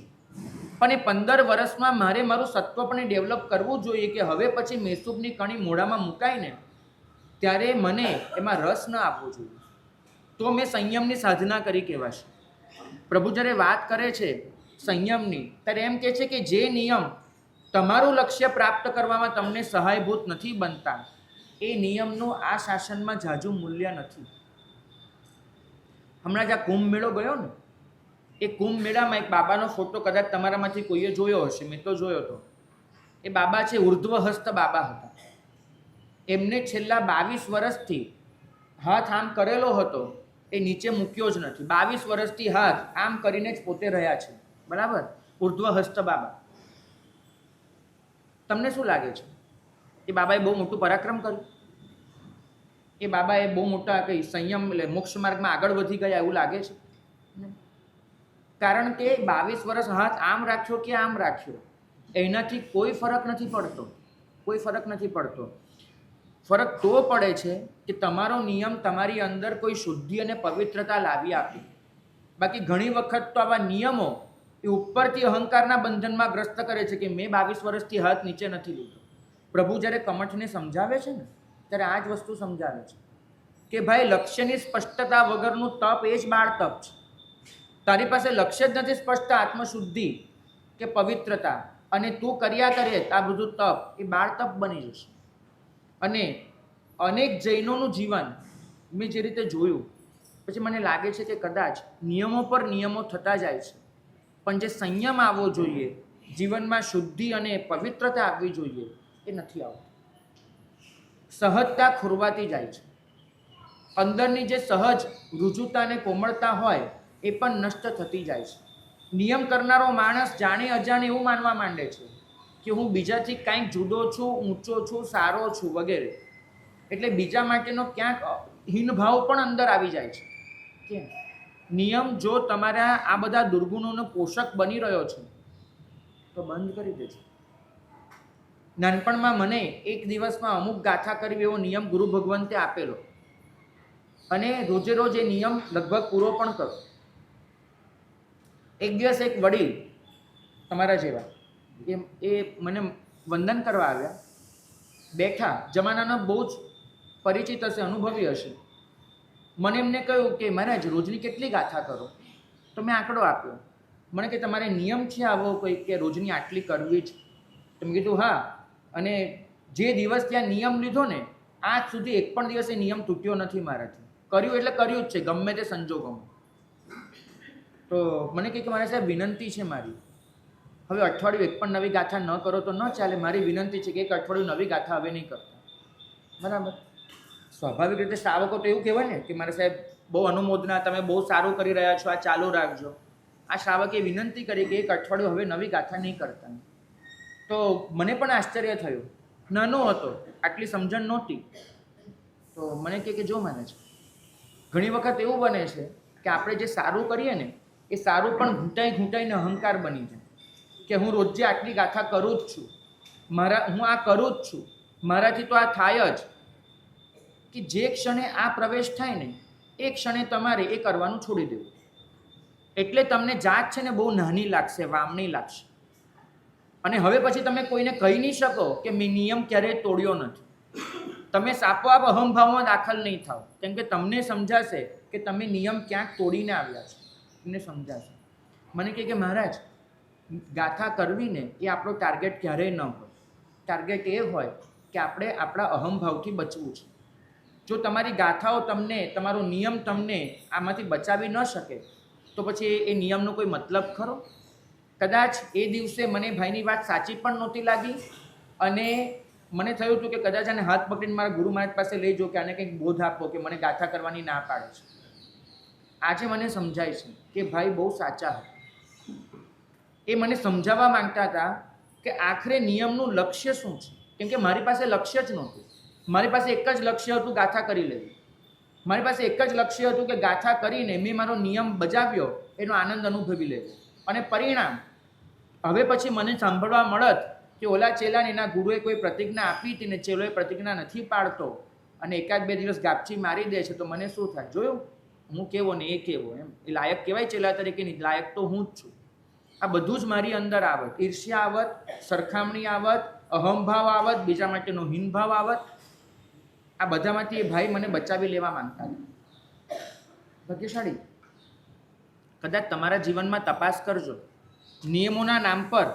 પણ એ 15 વર્ષમાં મારે મારું સત્વ પણ ડેવલપ કરવું જોઈએ કે હવે પછી મેસૂબની કણી મોઢામાં મુકાય ને ત્યારે મને એમાં રસ ન આપવો જોઈએ. તો મેં સંયમની સાધના કરી કહેવાશે. પ્રભુ જ્યારે વાત કરે છે સંયમની, ત્યારે એમ કહે છે કે જે નિયમ તમારું લક્ષ્ય પ્રાપ્ત કરવામાં તમને સહાયભૂત નથી બનતા, એ નિયમનું આ શાસનમાં ઝાઝું મૂલ્ય નથી. હમણાં જ આ કુંભ મેળો ગયો ને, એ કુંભ મેળામાં એક બાબાનો ફોટો કદાચ તમારામાંથી કોઈએ જોયો હશે, મેં તો જોયો હતો. એ બાબા છે, ઉર્ધ્વહસ્ત બાબા હતા. એમને છેલ્લા 22 વર્ષથી હાથ આમ કરેલો હતો, એ નીચે મૂક્યો જ નથી. 22 વર્ષથી હાથ આમ કરીને જ પોતે રહ્યા છે, બરાબર? ઉર્ધ્વહસ્ત બાબા. તમને શું લાગે છે એ બાબાએ બહુ મોટું પરાક્રમ કર્યું? એ બાબાએ બહુ મોટા કંઈ સંયમ એટલે મોક્ષ માર્ગમાં આગળ વધી ગયા એવું લાગે છે? કારણ કે 22 વર્ષ હાથ આમ રાખ્યો કે આમ રાખ્યો, એનાથી કોઈ ફરક નથી પડતો. કોઈ ફરક નથી પડતો. ફરક તો પડે છે કે તમારો નિયમ તમારી અંદર કોઈ શુદ્ધિ અને પવિત્રતા લાવી આપે. બાકી ઘણી વખત તો આવા નિયમો એ ઉપરથી અહંકારના બંધનમાં ગ્રસ્ત કરે છે કે મેં 22 વર્ષથી હાથ નીચે નથી લીધો. પ્રભુ જ્યારે કમઠને સમજાવે છે ને, ત્યારે આ જ વસ્તુ સમજાવે છે કે ભાઈ લક્ષ્યની સ્પષ્ટતા વગરનું તપ એ જ બાળ તપ છે. તારી પાસે લક્ષ્ય જ નથી સ્પષ્ટ, આત્મશુદ્ધિ કે પવિત્રતા, અને તું કર્યા કરે આ બધું તપ, એ બાળ તપ બની જશે. અને અનેક જૈનોનું જીવન મેં જે રીતે જોયું, પછી મને લાગે છે કે કદાચ નિયમો પર નિયમો થતા જાય છે, પણ જે સંયમ આવવો જોઈએ, જીવનમાં શુદ્ધિ અને પવિત્રતા આવવી જોઈએ, એ નથી આવતું. સહજતા ખોરવાતી જાય છે. અંદરની જે સહજ રુજુતા અને કોમળતા હોય એ પણ નષ્ટ થતી જાય છે. નિયમ કરનારો માણસ જાણે અજાણે એવું માનવા માંડે છે કે હું બીજાથી કાંઈક જુદો છું, ઊંચો છું, સારો છું વગેરે. એટલે બીજા માટેનો ક્યાંક હીનભાવ પણ અંદર આવી જાય છે. કેમ? નિયમ જો તમારા આ બધા દુર્ગુણોનો પોષક બની રહ્યો છે તો બંધ કરી દેજો. નાનપણમાં મને એક દિવસમાં અમુક ગાથા કરવી એવો નિયમ ગુરુ ભગવંતે આપેલો, અને રોજે રોજ એ નિયમ લગભગ પૂરો પણ કરો. એક દિવસ એક વડીલ તમારા જેવા એ મને વંદન કરવા આવ્યા, બેઠા, જમાનાના બહુ જ પરિચિત હશે, અનુભવી હશે. મને એમને કહ્યું કે મહારાજ રોજની કેટલી ગાથા કરો? તો મેં આંકડો આપ્યો. મને કે તમારે નિયમ છે આવો કોઈ કે રોજની આટલી કરવી જ? તો મેં કીધું હા. અને જે દિવસ ત્યાં નિયમ લીધો ને, આજ સુધી એક પણ દિવસે નિયમ તૂટ્યો નથી મારાથી. કર્યું એટલે કર્યું જ છે, ગમે તે સંજોગોમાં. તો મને કહે કે મારા સાહેબ વિનંતી છે મારી, હવે અઠવાડિયું એક પણ નવી ગાથા ન કરો તો ન ચાલે. મારી વિનંતી છે કે એક અઠવાડિયું નવી ગાથા હવે નહીં કરતા. બરાબર? સ્વાભાવિક રીતે શ્રાવકો તો એવું કહેવાય ને કે મારા સાહેબ બહુ અનુમોદના, તમે બહુ સારું કરી રહ્યા છો, આ ચાલુ રાખજો. આ શ્રાવકે વિનંતી કરી કે એક અઠવાડિયું હવે નવી ગાથા નહીં કરતા. તો મને પણ આશ્ચર્ય થયું. નાનો હતો, આટલી સમજણ નહોતી. તો મને કહે કે જો માને છે, ઘણી વખત એવું બને છે કે આપણે જે સારું કરીએ ને એ સારું પણ ઘૂંટાઈને અહંકાર બની જાય કે હું રોજે આટલી ગાથા કરું જ છું, હું આ કરું જ છું, મારાથી તો આ થાય જ. કે જે ક્ષણે આ પ્રવેશ થાય ને એ ક્ષણે તમારે એ કરવાનું છોડી દેવું. એટલે તમને જાત છે ને બહુ નાની લાગશે, વામણી લાગશે. અને હવે પછી તમે કોઈને કહી નહીં શકો કે મેં નિયમ ક્યારેય તોડ્યો નથી. તમે સાપોઆપ અહંભાવમાં દાખલ નહીં થાવ, કેમ કે તમને સમજાશે કે તમે નિયમ ક્યાંક તોડીને આવ્યા છો. તમને સમજાશે. મને કહે કે મહારાજ ગાથા કરવી ને એ આપણો ટાર્ગેટ ક્યારેય ન હોય. ટાર્ગેટ એ હોય કે આપણે આપણા અહંભાવથી બચવું છે. જો તમારી ગાથાઓ તમને, તમારો નિયમ તમને આમાંથી બચાવી ન શકે તો પછી એ નિયમનો કોઈ મતલબ ખરો? કદાચ એ દિવસે મને ભાઈની વાત સાચી પણ નહોતી લાગી, અને મને થયું હતું કે કદાચ આને હાથ પકડીને મારા ગુરુ મહારાજ પાસે લઈ જાઓ કે આને કંઈક બોધ આપો કે મને ગાથા કરવાની ના પાડે છે. આજે મને સમજાય છે કે ભાઈ બહુ સાચા હતા. એ મને સમજાવવા માંગતા હતા કે આખરે નિયમનું લક્ષ્ય શું છે. કેમ કે મારી પાસે લક્ષ્ય જ નહોતું. મારી પાસે એક જ લક્ષ્ય હતું, ગાથા કરી લેવી. મારી પાસે એક જ લક્ષ્ય હતું કે ગાથા કરીને મેં મારો નિયમ બજાવ્યો, એનો આનંદ અનુભવી લેવો. અને પરિણામ હવે પછી મને સાંભળવા મળત કે ઓલા ચેલાને એના ગુરુએ કોઈ પ્રતિજ્ઞા આપી હતી ને ચેલો એ પ્રતિજ્ઞા નથી પાડતો અને એકાદ બે દિવસ ગાપચી મારી દે છે તો મને શું થાય? જોયું, હું કેવો ને એ કેવો, એમ એ લાયક કહેવાય ચેલા તરીકે? નહીં, લાયક તો હું જ છું. આ બધું જ મારી અંદર આવત, ઈર્ષ્યા આવત, સરખામણી આવત, અહમભાવ આવત, બીજા માટેનો હીનભાવ આવત. આ બધામાંથી એ ભાઈ મને બચાવી લેવા માંગતા હતા. ભાગ્યશાળી. કદાચ તમારા જીવનમાં તપાસ કરજો, નિયમોના નામ પર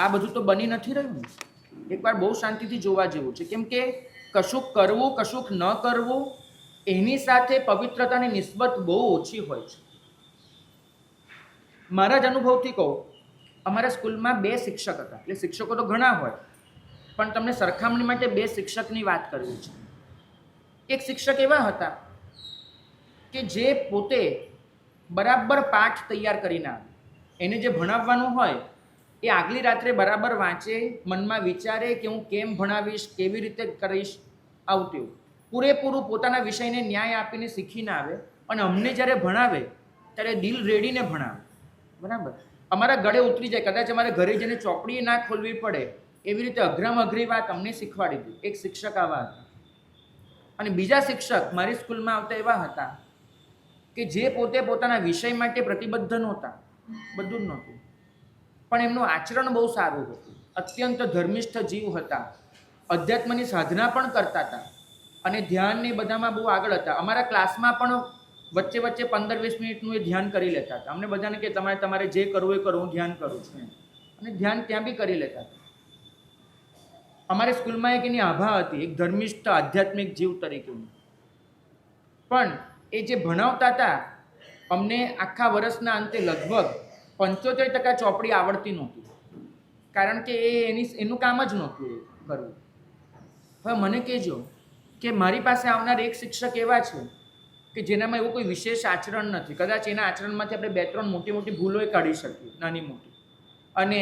આ બધું તો બની નથી રહ્યું. એકવાર બહુ શાંતિથી જોવા જેવું છે, કેમ કે કશુંક કરવું કશુંક ન કરવું એની સાથે પવિત્રતાની નિસ્બત બહુ ઓછી હોય છે. મારા જ અનુભવથી કહું, અમારા સ્કૂલમાં 2 શિક્ષક હતા. એટલે શિક્ષકો તો ઘણા હોય, પણ તમને સરખામણી માટે 2 શિક્ષકની વાત કરવી છે. એક શિક્ષક એવા હતા કે જે પોતે બરાબર પાઠ તૈયાર કરીને આવે. એને જે ભણાવવાનું હોય એ આગલી રાત્રે બરાબર વાંચે, મનમાં વિચારે કે હું કેમ ભણાવીશ, કેવી રીતે કરીશ, આવતું પૂરેપૂરું પોતાના વિષયને ન્યાય આપીને શીખીને આવે. અને અમને જ્યારે ભણાવે ત્યારે દિલ રેડીને ભણાવે. બરાબર, અમારા ગળે ઉતરી જાય. કદાચ અમારે ઘરે જઈને ચોપડી ના ખોલવી પડે એવી રીતે અઘરામાં અઘરી વાત અમને શીખવાડી હતી. એક શિક્ષક આવા હતા. અને બીજા શિક્ષક મારી સ્કૂલમાં આવતા એવા હતા કે જે પોતે પોતાના વિષય માટે પ્રતિબદ્ધ નહોતા, બધું જ નહોતું, પણ એમનું આચરણ બહુ સારું હતું. અત્યંત ધર્મિષ્ઠ જીવ હતા, અધ્યાત્મની સાધના પણ કરતા હતા અને ધ્યાનને બધામાં બહુ આગળ હતા. અમારા ક્લાસમાં પણ વચ્ચે વચ્ચે 15-20 મિનિટનું એ ધ્યાન કરી લેતા હતા. અમને બધાને કે તમારે જે કરવું એ કરો, હું ધ્યાન કરું છું. અને ધ્યાન ત્યાં બી કરી લેતા હતા. અમારી સ્કૂલમાં એક એની આભા હતી, એક ધર્મિષ્ઠ આધ્યાત્મિક જીવ તરીકેની. પણ એ જે ભણાવતા હતા, અમને આખા વર્ષના અંતે લગભગ 75% ચોપડી આવડતી નહોતી, કારણ કે એનું કામ જ નહોતું એ કરવું. હવે મને કહેજો કે મારી પાસે આવનાર એક શિક્ષક એવા છે કે જેનામાં એવું કોઈ વિશેષ આચરણ નથી. કદાચ એના આચરણમાંથી આપણે 2-3 મોટી મોટી ભૂલો કાઢી શકીએ, નાની મોટી, અને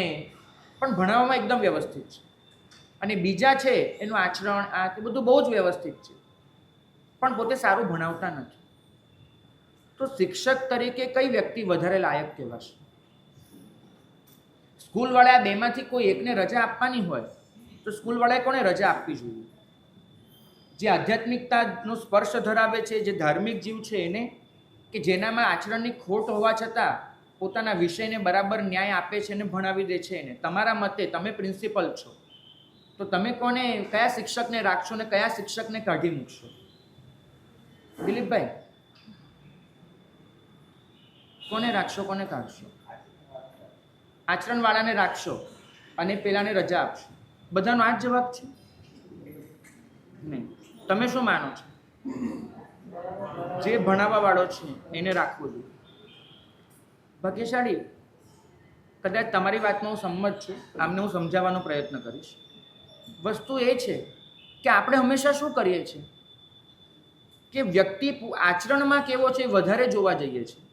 પણ ભણાવવામાં એકદમ વ્યવસ્થિત છે. અને બીજા છે એનું આચરણ આ તે બધું બહુ જ વ્યવસ્થિત છે, પણ પોતે સારું ભણાવતા નથી. તો શિક્ષક તરીકે કઈ વ્યક્તિ વધારે લાયક કહેવાશે? સ્કૂલવાળા 2માંથી કોઈ એકને રજા આપવાની હોય તો સ્કૂલવાળાએ કોને રજા આપવી જોઈએ? જે આધ્યાત્મિકતાનો સ્પર્શ ધરાવે છે, જે ધાર્મિક જીવ છે એને, કે જેનામાં આચરણની ખોટ હોવા છતાં પોતાના વિષયને બરાબર ન્યાય આપે છે અને ભણાવી દે છે એને. તમારા મતે, તમે પ્રિન્સિપલ છો, તો તમે કોને, કયા શિક્ષકને રાખશો ને કયા શિક્ષકને કાઢી મૂકશો? દિલીપભાઈ, કોને રાખશો, કોને કાઢશો? આચરણવાળાને રાખશો અને પેલાને રજા આપશો. બધાનો આ જ જવાબ છે? નહીં. તમે શું માનો છો? જે ભણાવવા વાળો છે એને રાખવો જોઈએ. ભાગ્યશાળી, કદાચ તમારી વાતમાં હું સંમત છું, આમને હું સમજાવવાનો પ્રયત્ન કરીશ. વસ્તુ એ છે કે આપણે હંમેશા શું કરીએ છીએ કે વ્યક્તિ આચરણમાં કેવો છે એ વધારે જોવા જઈએ છીએ,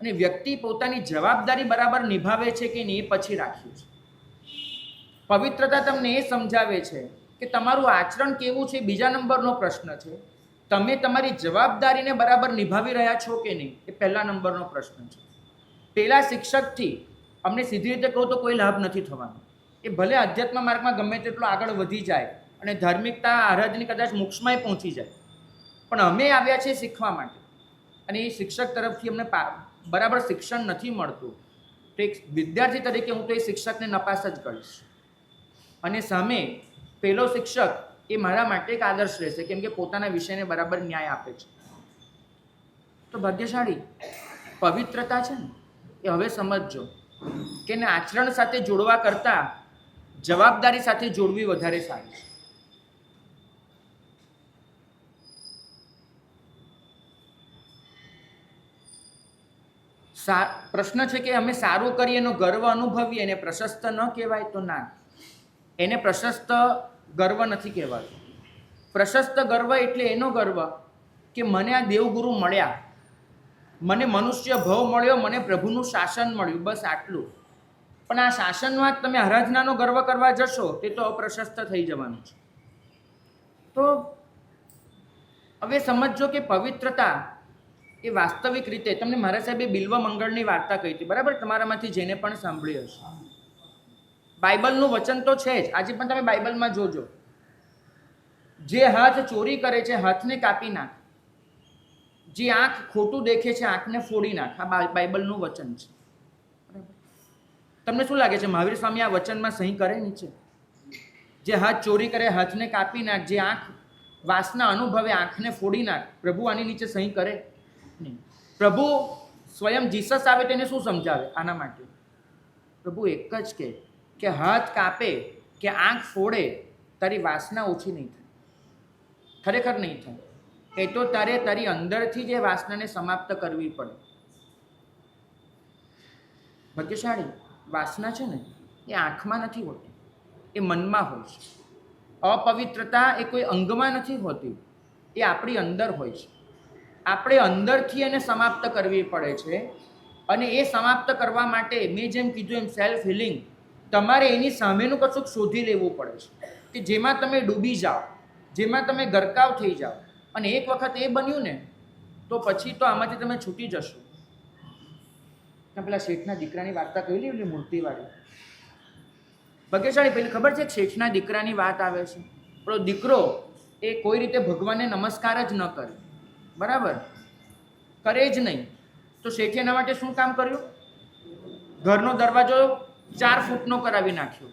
અને વ્યક્તિ પોતાની જવાબદારી બરાબર નિભાવે છે કે નહીં એ પછી રાખીએ છીએ. પવિત્રતા તમને એ સમજાવે છે કે તમારું આચરણ કેવું છે બીજા નંબરનો પ્રશ્ન છે, તમે તમારી જવાબદારીને બરાબર નિભાવી રહ્યા છો કે નહીં એ પહેલા નંબરનો પ્રશ્ન છે. પેલા શિક્ષકથી અમને સીધી રીતે કહું તો કોઈ લાભ નથી થવાનો. એ ભલે અધ્યાત્મ માર્ગમાં ગમે તેટલો આગળ વધી જાય અને ધાર્મિકતા આરાધની કદાચ મોક્ષમાંય પહોંચી જાય, પણ અમે આવ્યા છીએ શીખવા માટે, અને એ શિક્ષક તરફથી અમને બરાબર શિક્ષણ નથી મળતું, તો એક વિદ્યાર્થી તરીકે હું તો એ શિક્ષકને નપાસ જ કરીશ. અને સામે પેલો શિક્ષક એ મારા માટે એક આદર્શ રહેશે, કેમ કે પોતાના વિષયને બરાબર ન્યાય આપે છે. તો ભાગ્યશાળી, પવિત્રતા છે ને એ હવે સમજજો કે એને આચરણ સાથે જોડવા કરતાં જવાબદારી સાથે જોડવી વધારે સારી છે. પ્રશ્ન છે કે અમે સારું કરીએ એનો ગર્વ અનુભવીએ એને પ્રશસ્ત ન કહેવાય? તો ના, એને પ્રશસ્ત ગર્વ નથી કહેવાતું. પ્રશસ્ત ગર્વ એટલે એનો ગર્વ કે મને આ દેવગુરુ મળ્યા, મને મનુષ્ય ભવ મળ્યો, મને પ્રભુનું શાસન મળ્યું, બસ આટલું. પણ આ શાસનમાં તમે આરાધનાનો ગર્વ કરવા જશો તે તો અપ્રશસ્ત થઈ જવાનું છે. તો હવે સમજો કે પવિત્રતા એ વાસ્તવિક રીતે, તમને મારા સાહેબે બિલ્વ મંગળની વાર્તા કહી હતી, બરાબર? તમારામાંથી જેને પણ સાંભળી હશે, બાઇબલનું વચન તો છે જ. આજે પણ તમે બાઇબલમાં જોજો, જે હાથ ચોરી કરે છે હાથને કાપી નાખ, જે આંખ ખોટું દેખે છે આંખને ફોડી નાખ. આ બાઇબલનું વચન છે. તમને શું લાગે છે મહાવીર સ્વામી આ વચનમાં સહી કરે નીચે? જે હાથ ચોરી કરે હાથને કાપી નાખ, જે આંખ વાસના અનુભવે આંખને ફોડી નાખ, પ્રભુ આની નીચે સહી કરે નહીં. પ્રભુ સ્વયં જીસસ આવે તેને શું સમજાવે આના માટે? પ્રભુ એક જ કે હાથ કાપે કે આંખ ફોડે તારી વાસના ઓછી નહીં થાય, ખરેખર નહીં થાય. એ તો તારે તારી અંદરથી જે વાસનાને સમાપ્ત કરવી પડે. ભાગ્યશાળી વાસના છે ને એ આંખમાં નથી હોતી, એ મનમાં હોય છે. અપવિત્રતા એ કોઈ અંગમાં નથી હોતી, એ આપણી અંદર હોય છે. આપણે અંદરથી એને સમાપ્ત કરવી પડે છે. અને એ સમાપ્ત કરવા માટે મેં જેમ કીધું એમ સેલ્ફ હિલિંગ, તમારે એની સામેનું કશુંક શોધી લેવું પડે છે કે જેમાં તમે ડૂબી જાઓ, જેમાં તમે ગરકાવ થઈ જાઓ. અને એક વખત એ બન્યું ને તો પછી તો આમાંથી તમે છૂટી જશો. પેલા શેઠના દીકરાની વાર્તા કહેલી એટલે મૂર્તિવાળી ભાગ્યશાળી, પેલી ખબર છે શેઠના દીકરાની વાત આવે છે. પેલો દીકરો એ કોઈ રીતે ભગવાનને નમસ્કાર જ ન કરે, બરાબર, કરે જ નહીં. તો શેઠે એના માટે શું કામ કર્યું? ઘરનો દરવાજો 4 ફૂટનો કરાવી નાખ્યો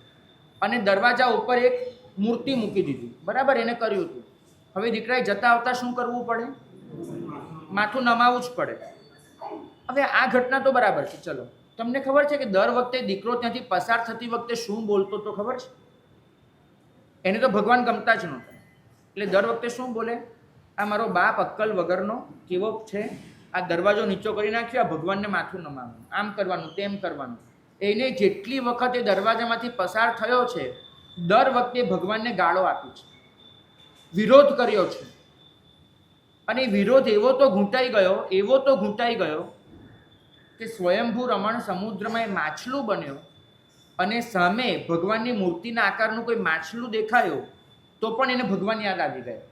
અને દરવાજા ઉપર એક મૂર્તિ મૂકી દીધી, બરાબર, એને કર્યું હતું. હવે દીકરાએ જતા આવતા શું કરવું પડે? માથું નમાવવું જ પડે. હવે આ ઘટના તો બરાબર છે. ચલો, તમને ખબર છે કે દર વખતે દીકરો ત્યાંથી પસાર થતી વખતે શું બોલતો તો ખબર છે? એને તો ભગવાન ગમતા જ નહોતા, એટલે દર વખતે શું બોલે? આ મારો બાપ અક્કલ વગરનો કેવો છે, આ દરવાજો નીચો કરી નાખ્યો, આ ભગવાનને માથું નમાવવાનું, આમ કરવાનું, તેમ કરવાનું. એને જેટલી વખત એ દરવાજામાંથી પસાર થયો છે દર વખતે ભગવાનને ગાળો આપી છે, વિરોધ કર્યો છે. અને વિરોધ એવો તો ઘૂંટાઈ ગયો કે સ્વયંભૂ રમણ સમુદ્રમાં એ માછલું બન્યો અને સામે ભગવાનની મૂર્તિના આકારનું કોઈ માછલું દેખાયો તો પણ એને ભગવાન યાદ આવી ગયા.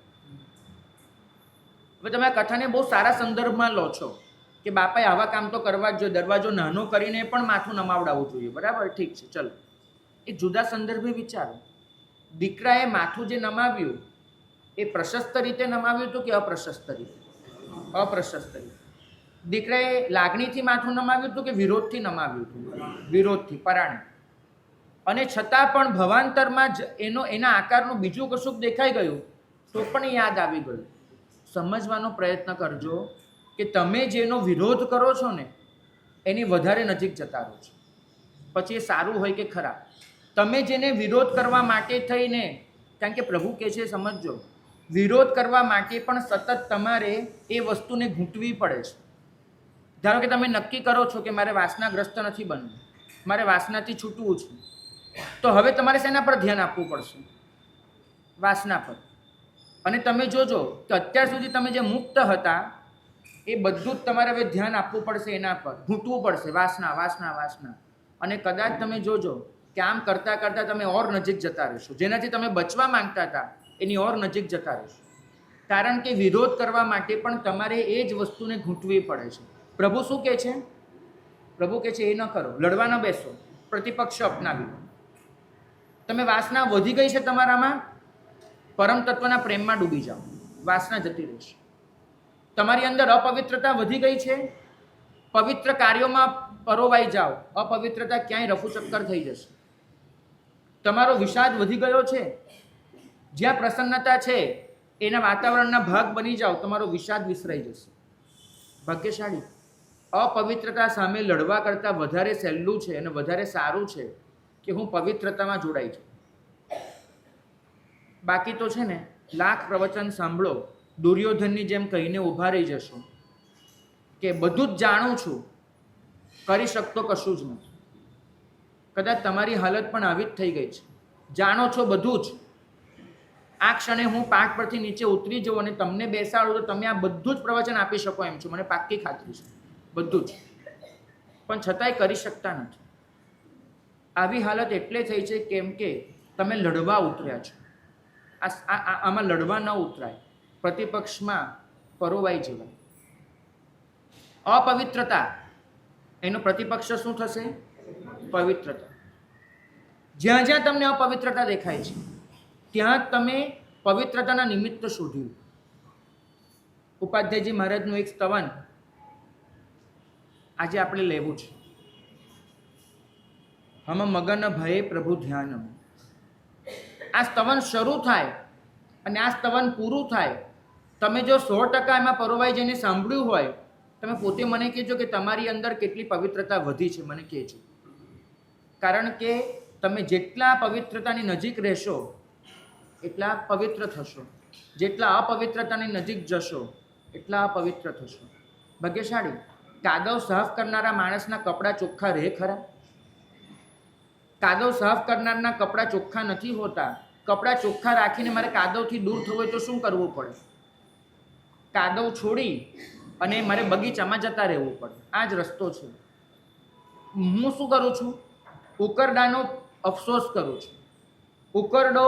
હવે તમે આ કથાને બહુ સારા સંદર્ભમાં લો છો કે બાપાએ આવા કામ તો કરવા જ જોઈએ, દરવાજો નાનો કરીને પણ માથું નમાવડાવવું જોઈએ, બરાબર, ઠીક છે, ચલો. એ જુદા સંદર્ભે વિચારો. દીકરાએ માથું જે નમાવ્યું એ પ્રશસ્ત રીતે નમાવ્યું હતું કે અપ્રશસ્ત રીતે? અપ્રશસ્ત રીતે. દીકરાએ લાગણીથી માથું નમાવ્યું હતું કે વિરોધથી નમાવ્યું હતું? વિરોધથી, પરાણે. અને છતાં પણ ભવાંતરમાં જ એના આકારનું બીજું કશુંક દેખાઈ ગયું તો પણ યાદ આવી ગયું. સમજવાનો પ્રયત્ન કરજો કે તમે જેનો વિરોધ કરો છો ને એની વધારે નજીક જતા રહો છો, પછી એ સારું હોય કે ખરાબ. તમે જેને વિરોધ કરવા માટે થઈને, કારણ કે પ્રભુ કહે છે સમજજો, વિરોધ કરવા માટે પણ સતત તમારે એ વસ્તુને ઘૂંટવી પડે છે. ધારો કે તમે નક્કી કરો છો કે મારે વાસનાગ્રસ્ત નથી બનવું, મારે વાસનાથી છૂટવું છે, તો હવે તમારે શેના પર ધ્યાન આપવું પડશે? વાસના પર. અને તમે જોજો કે અત્યાર સુધી તમે જે મુક્ત હતા એ બધું જ તમારે હવે ધ્યાન આપવું પડશે એના પર, ઘૂંટવું પડશે, વાસના વાસના વાસના. અને કદાચ તમે જોજો કે આમ કરતાં કરતાં તમે ઓર નજીક જતા રહેશો, જેનાથી તમે બચવા માંગતા હતા એની ઓર નજીક જતા રહેશો. કારણ કે વિરોધ કરવા માટે પણ તમારે એ જ વસ્તુને ઘૂંટવી પડે છે. પ્રભુ શું કહે છે? પ્રભુ કહે છે એ ન કરો, લડવા ન બેસો, પ્રતિપક્ષ અપનાવી લો. તમે વાસના વધી ગઈ છે તમારામાં, પરમ તત્વના પ્રેમમાં ડૂબી જાઓ, વાસના જતી રહેશે. તમારી અંદર અપવિત્રતા વધી ગઈ છે, પવિત્ર કાર્યોમાં પરોવાઈ જાઓ, અપવિત્રતા ક્યાંય રફુચક્કર થઈ જશે. તમારો વિષાદ વધી ગયો છે, જ્યાં પ્રસન્નતા છે એના વાતાવરણના ભાગ બની જાઓ, તમારો વિષાદ વિસરાઈ જશે. ભાગ્યશાળી. અપવિત્રતા સામે લડવા કરતાં વધારે સહેલું છે અને વધારે સારું છે કે હું પવિત્રતામાં જોડાઈ છું. બાકી તો છે ને લાખ પ્રવચન સાંભળો, દુર્યોધનની જેમ કહીને ઊભા રહી જશો કે બધું જ જાણું છું, કરી શકતો કશું જ નથી. કદાચ તમારી હાલત પણ આવી જ થઈ ગઈ છે, જાણો છો બધું જ. આ ક્ષણે હું પાઠ પરથી નીચે ઉતરી જાઉં અને તમને બેસાડું તો તમે આ બધું જ પ્રવચન આપી શકો એમ છો, મને પાક્કી ખાતરી છે, બધું જ. પણ છતાંય કરી શકતા નથી. આવી હાલત એટલે થઈ છે કેમ કે તમે લડવા ઉતર્યા છો. આમાં લડવા ન ઉતરાય, પ્રતિપક્ષમાં પરોવાઈ જવાય. અપવિત્રતા એનો પ્રતિપક્ષ શું થશે? પવિત્રતા. જ્યાં જ્યાં તમને અપવિત્રતા દેખાય છે ત્યાં તમે પવિત્રતાના નિમિત્ત શોધ્યું. ઉપાધ્યાયજી મહારાજનું એક સ્તવન આજે આપણે લેવું છે. હમ મગન ભયે પ્રભુ ધ્યાનમ. આ સ્તવન શરૂ થાય અને આ સ્તવન પૂરું થાય, તમે જો 100% એમાં પરોવાઈ જઈને સાંભળ્યું હોય, તમે પોતે મને કહેજો કે તમારી અંદર કેટલી પવિત્રતા વધી છે, મને કહેજો. કારણ કે તમે જેટલા પવિત્રતાની નજીક રહેશો એટલા પવિત્ર થશો, જેટલા અપવિત્રતાની નજીક જશો એટલા અપવિત્ર થશો. ભાગ્યશાળી કાદવ સાફ કરનારા માણસના કપડાં ચોખ્ખા રહે ખરા? કાદવ સાફ કરનારના કપડાં ચોખ્ખા નથી હોતા. કપડાં ચોખ્ખા રાખીને મારે કાદવથી દૂર થવું હોય તો શું કરવું પડે? કાદવ છોડી અને મારે બગીચામાં જતા રહેવું પડે. આ જ રસ્તો છે. હું શું કરું છું? ઉકરડાનો અફસોસ કરું છું. ઉકરડો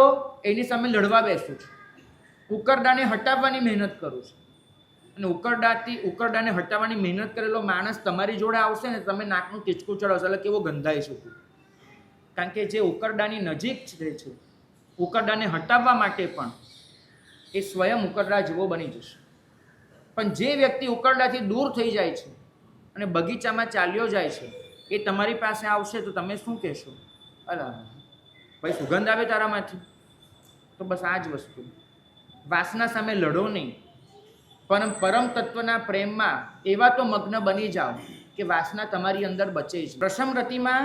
એની સામે લડવા બેસું છું. ઉકરડાને હટાવવાની મહેનત કરું છું. અને ઉકરડાને હટાવવાની મહેનત કરેલો માણસ તમારી જોડે આવશે ને, તમે નાકનું ટીચકું ચડાવશો એટલે કેવો ગંધાઈ શકું. કારણ કે જે ઉકરડાની નજીક છે, ઉકરડાને હટાવવા માટે પણ એ સ્વયં ઉકરડા જેવો બની જશે. પણ જે વ્યક્તિ ઉકરડાથી દૂર થઈ જાય છે અને બગીચામાં ચાલ્યો જાય છે, એ તમારી પાસે આવશે તો તમે શું કહેશો? અલા ભાઈ, સુગંધ આવે તારામાંથી. તો બસ આ જ વસ્તુ. વાસના સામે લડો નહીં, પણ પરમ તત્વના પ્રેમમાં એવા તો મગ્ન બની જાઓ કે વાસના તમારી અંદર બચે છે. પ્રશમ રતિમાં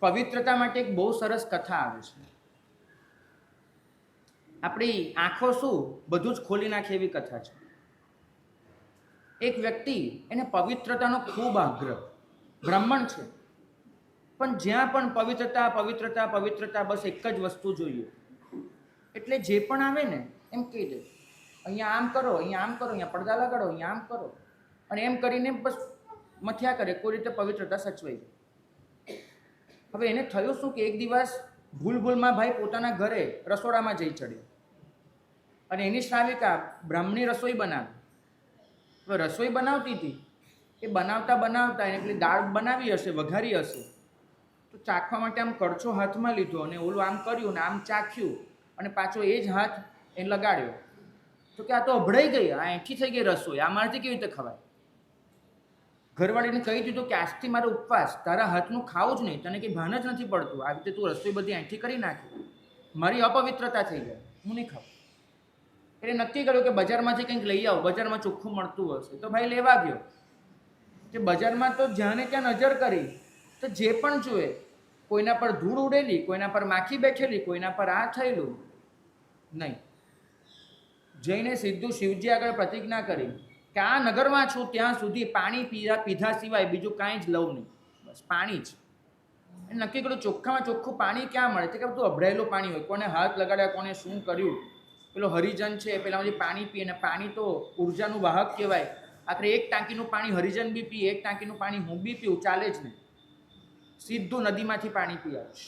પવિત્રતા માટે એક બહુ સરસ કથા આવે છે. આપણી આંખો શું બધું જ ખોલી નાખે એવી કથા છે. એક વ્યક્તિ, એને પવિત્રતાનો ખૂબ આગ્રહ, બ્રાહ્મણ છે, પણ જ્યાં પણ પવિત્રતા પવિત્રતા પવિત્રતા, બસ એક જ વસ્તુ જોઈએ. એટલે જે પણ આવે ને એમ કહી દે, અહીંયા આમ કરો, અહીંયા આમ કરો, અહીંયા પડદા લગાડો, અહીંયા આમ કરો, અને એમ કરીને બસ મથ્યા કરે. કોઈ રીતે પવિત્રતા સચવાઈ. હવે એને થયું શું કે એક દિવસ ભૂલમાં ભાઈ પોતાના ઘરે રસોડામાં જઈ ચડ્યો અને એની શ્રાવિકા બ્રાહ્મણી રસોઈ બનાવી. હવે રસોઈ બનાવતી હતી, એ બનાવતા એને પેલી દાળ બનાવી હશે, વઘારી હશે, તો ચાખવા માટે આમ કડછો હાથમાં લીધો અને ઓલું આમ કર્યું ને આમ ચાખ્યું અને પાછો એ જ હાથ એને લગાડ્યો. તો કે આ તો અભડાઈ ગઈ, આ એઠી થઈ ગઈ રસોઈ, આ મારાથી કેવી રીતે ખવાય? ઘરવાળીને કહી દીધું કે આજથી મારો ઉપવાસ, તારા હાથનું ખાવું જ નહીં, તને કંઈ ભાન જ નથી પડતું, આવી રીતે તું રસોઈ બધી એઠી કરી નાખી, મારી અપવિત્રતા થઈ ગઈ, હું નહીં ખાઉં. એટલે નક્કી કર્યું કે બજારમાંથી કંઈક લઈ આવો, બજારમાં ચોખ્ખું મળતું હશે. તો ભાઈ લેવા ગયો. કે બજારમાં તો જ્યાં ને ત્યાં નજર કરી તો જે પણ જુએ, કોઈના પર ધૂળ ઉડેલી, કોઈના પર માખી બેઠેલી, કોઈના પર આ થયેલું નહીં. જઈને સીધું શિવજી આગળ પ્રતિજ્ઞા કરી કે આ નગરમાં છું ત્યાં સુધી પાણી પીધા સિવાય બીજું કાંઈ જ લઉં નહીં, બસ પાણી જ. નક્કી કર્યું ચોખ્ખામાં ચોખ્ખું પાણી ક્યાં મળે? કે બધું અભરાયેલું પાણી હોય, કોને હાથ લગાડ્યા, કોને શું કર્યું. પેલો હરિજન છે, પેલામાંથી પાણી પીએ, અને પાણી તો ઉર્જાનું વાહક કહેવાય. આખરે એક ટાંકીનું પાણી હરિજન બી પીએ, એક ટાંકીનું પાણી હું બી પીવું, ચાલે જ નહીં. સીધું નદીમાંથી પાણી પી આવીશ.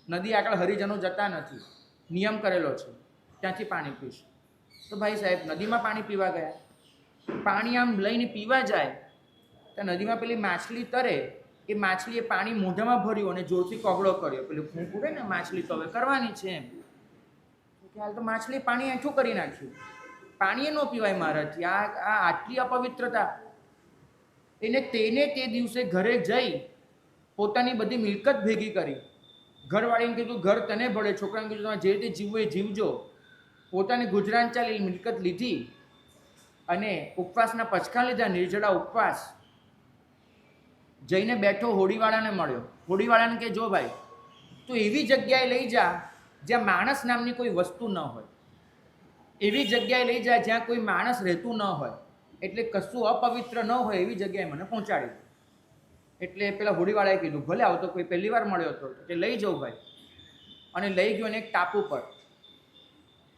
નદી આગળ હરિજનો જતા નથી, નિયમ કરેલો છે, ત્યાંથી પાણી પીશ. તો ભાઈ સાહેબ નદીમાં પાણી પીવા ગયા. પાણી આમ લઈને પીવા જાય તો નદીમાં પેલી માછલી તરે, એ માછલીએ પાણી મોઢામાં ભર્યું અને જોરથી કોગળો કર્યો. પેલું ફૂંક ઉડે ને, માછલી તો હવે કરવાની છે એમ. હાલ તો માછલી પાણી એઠું કરી નાખ્યું, પાણી ન પીવાય મારાથી, આ આટલી અપવિત્રતા. તેને તે દિવસે ઘરે જઈ પોતાની બધી મિલકત ભેગી કરી. ઘરવાળીને કીધું ઘર તને ભળે, છોકરાને કીધું તમે જે રીતે જીવવું એ જીવજો. પોતાની ગુજરાન ચાલી મિલકત લીધી અને ઉપવાસના પચકા લીધા, નિર્જળા ઉપવાસ. જઈને બેઠો, હોડીવાળાને મળ્યો. હોડીવાળાને કે જો ભાઈ, તું એવી જગ્યાએ લઈ જા જ્યાં માણસ નામની કોઈ વસ્તુ ન હોય, એવી જગ્યાએ લઈ જા જ્યાં કોઈ માણસ રહેતું ન હોય, એટલે કશું અપવિત્ર ન હોય એવી જગ્યાએ મને પહોંચાડી. એટલે પેલા હોડીવાળાએ કીધું ભલે, આવો તો કોઈ પહેલી વાર મળ્યો હતો, એટલે લઈ જાઉં ભાઈ. અને લઈ ગયો ને એક ટાપુ પર.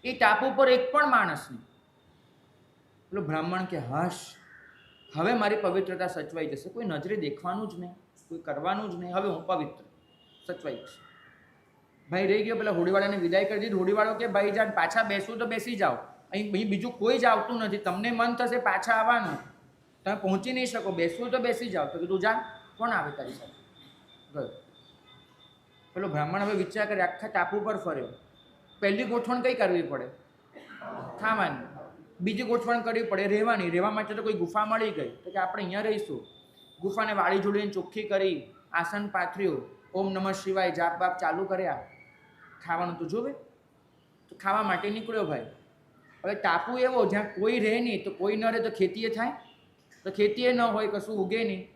એ ટાપુ પર એક પણ માણસ નહીં. પેલો બ્રાહ્મણ કે હાશ, હવે મારી પવિત્રતા સચવાઈ જશે, કોઈ નજરે દેખવાનું જ નહીં, કોઈ કરવાનું જ નહીં, હવે હું પવિત્ર સચવાઈ જશે. ભાઈ રહી ગયો. પેલા હોડીવાળાને વિદાય કરી દીધી. હોડીવાળો કે ભાઈ જાન પાછા બેસવું તો બેસી જાઓ, અહીં બીજું કોઈ જ આવતું નથી, તમને મન થશે પાછા આવવાનું, તમે પહોંચી નહીં શકો, બેસવું તો બેસી જાઓ. તો કીધું જા, કોણ આવે તારી સાથે? ગયો. પેલો બ્રાહ્મણ હવે વિચાર કરે, આખા ટાપુ પર ફર્યો. પહેલી ગોઠવણ કઈ કરવી પડે? ખાવાની. બીજી ગોઠવણ કરવી પડે રહેવાની. રહેવા માટે તો કોઈ ગુફા મળી ગઈ તો કે આપણે અહીંયા રહીશું. ગુફાને વાળી જોડીને ચોખ્ખી કરી, આસન પાથર્યું, ઓમ નમઃ શિવાય જાપ બાપ ચાલુ કર્યા. ખાવાનું તો જોવે, તો ખાવા માટે નીકળ્યો ભાઈ. હવે ટાપુ એવો જ્યાં કોઈ રહે નહીં, તો કોઈ ન રહે તો ખેતીએ થાય, તો ખેતીએ ન હોય, કશું ઉગે નહીં.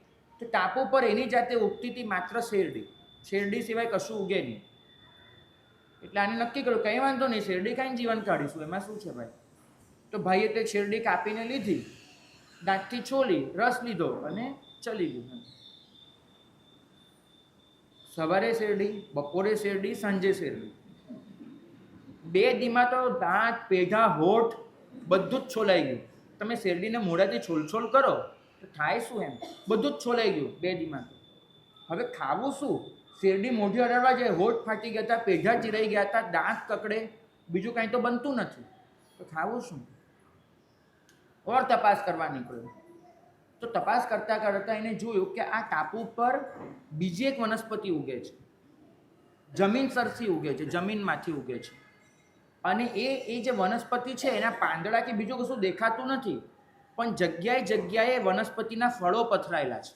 તો ટાપુ પર એની જાતે ઉગતી હતી માત્ર શેરડી. શેરડી સિવાય કશું ઉગે નહીં. એટલે આને નક્કી કર્યું કંઈ વાંધો નહીં, શેરડી ખાઈને જીવન કાઢીશું, એમાં શું છે ભાઈ. તો ભાઈએ તે શેરડી કાપીને લીધી, દાંતથી છોલી, રસ લીધો અને ચલી ગયું. સવારે શેરડી, બપોરે શેરડી, સાંજે શેરડી. 2 દીમાં તો દાંત, પેઢા, હોઠ બધું જ છોલાઈ ગયું. તમે શેરડીને મોઢાથી છોલછોલ કરો તો થાય શું? એમ બધું જ છોલાઈ ગયું 2 દીમાં. તો હવે ખાવું શું? શેરડી મોઢી અડાડવા જાય, હોઠ ફાટી ગયા હતા, પેઢા ચીરાઈ ગયા હતા, દાંત કકડે, બીજું કાંઈ તો બનતું નથી. તો ખાવું શું? ઓર તપાસ કરવા નીકળ્યો. તો તપાસ કરતાં કરતાં એને જોયું કે આ ટાપુ પર બીજી એક વનસ્પતિ ઉગે છે, જમીન સરથી ઉગે છે, જમીનમાંથી ઉગે છે. અને એ જે વનસ્પતિ છે એના પાંદડા કે બીજું કશું દેખાતું નથી, પણ જગ્યાએ જગ્યાએ વનસ્પતિના ફળો પથરાયેલા છે.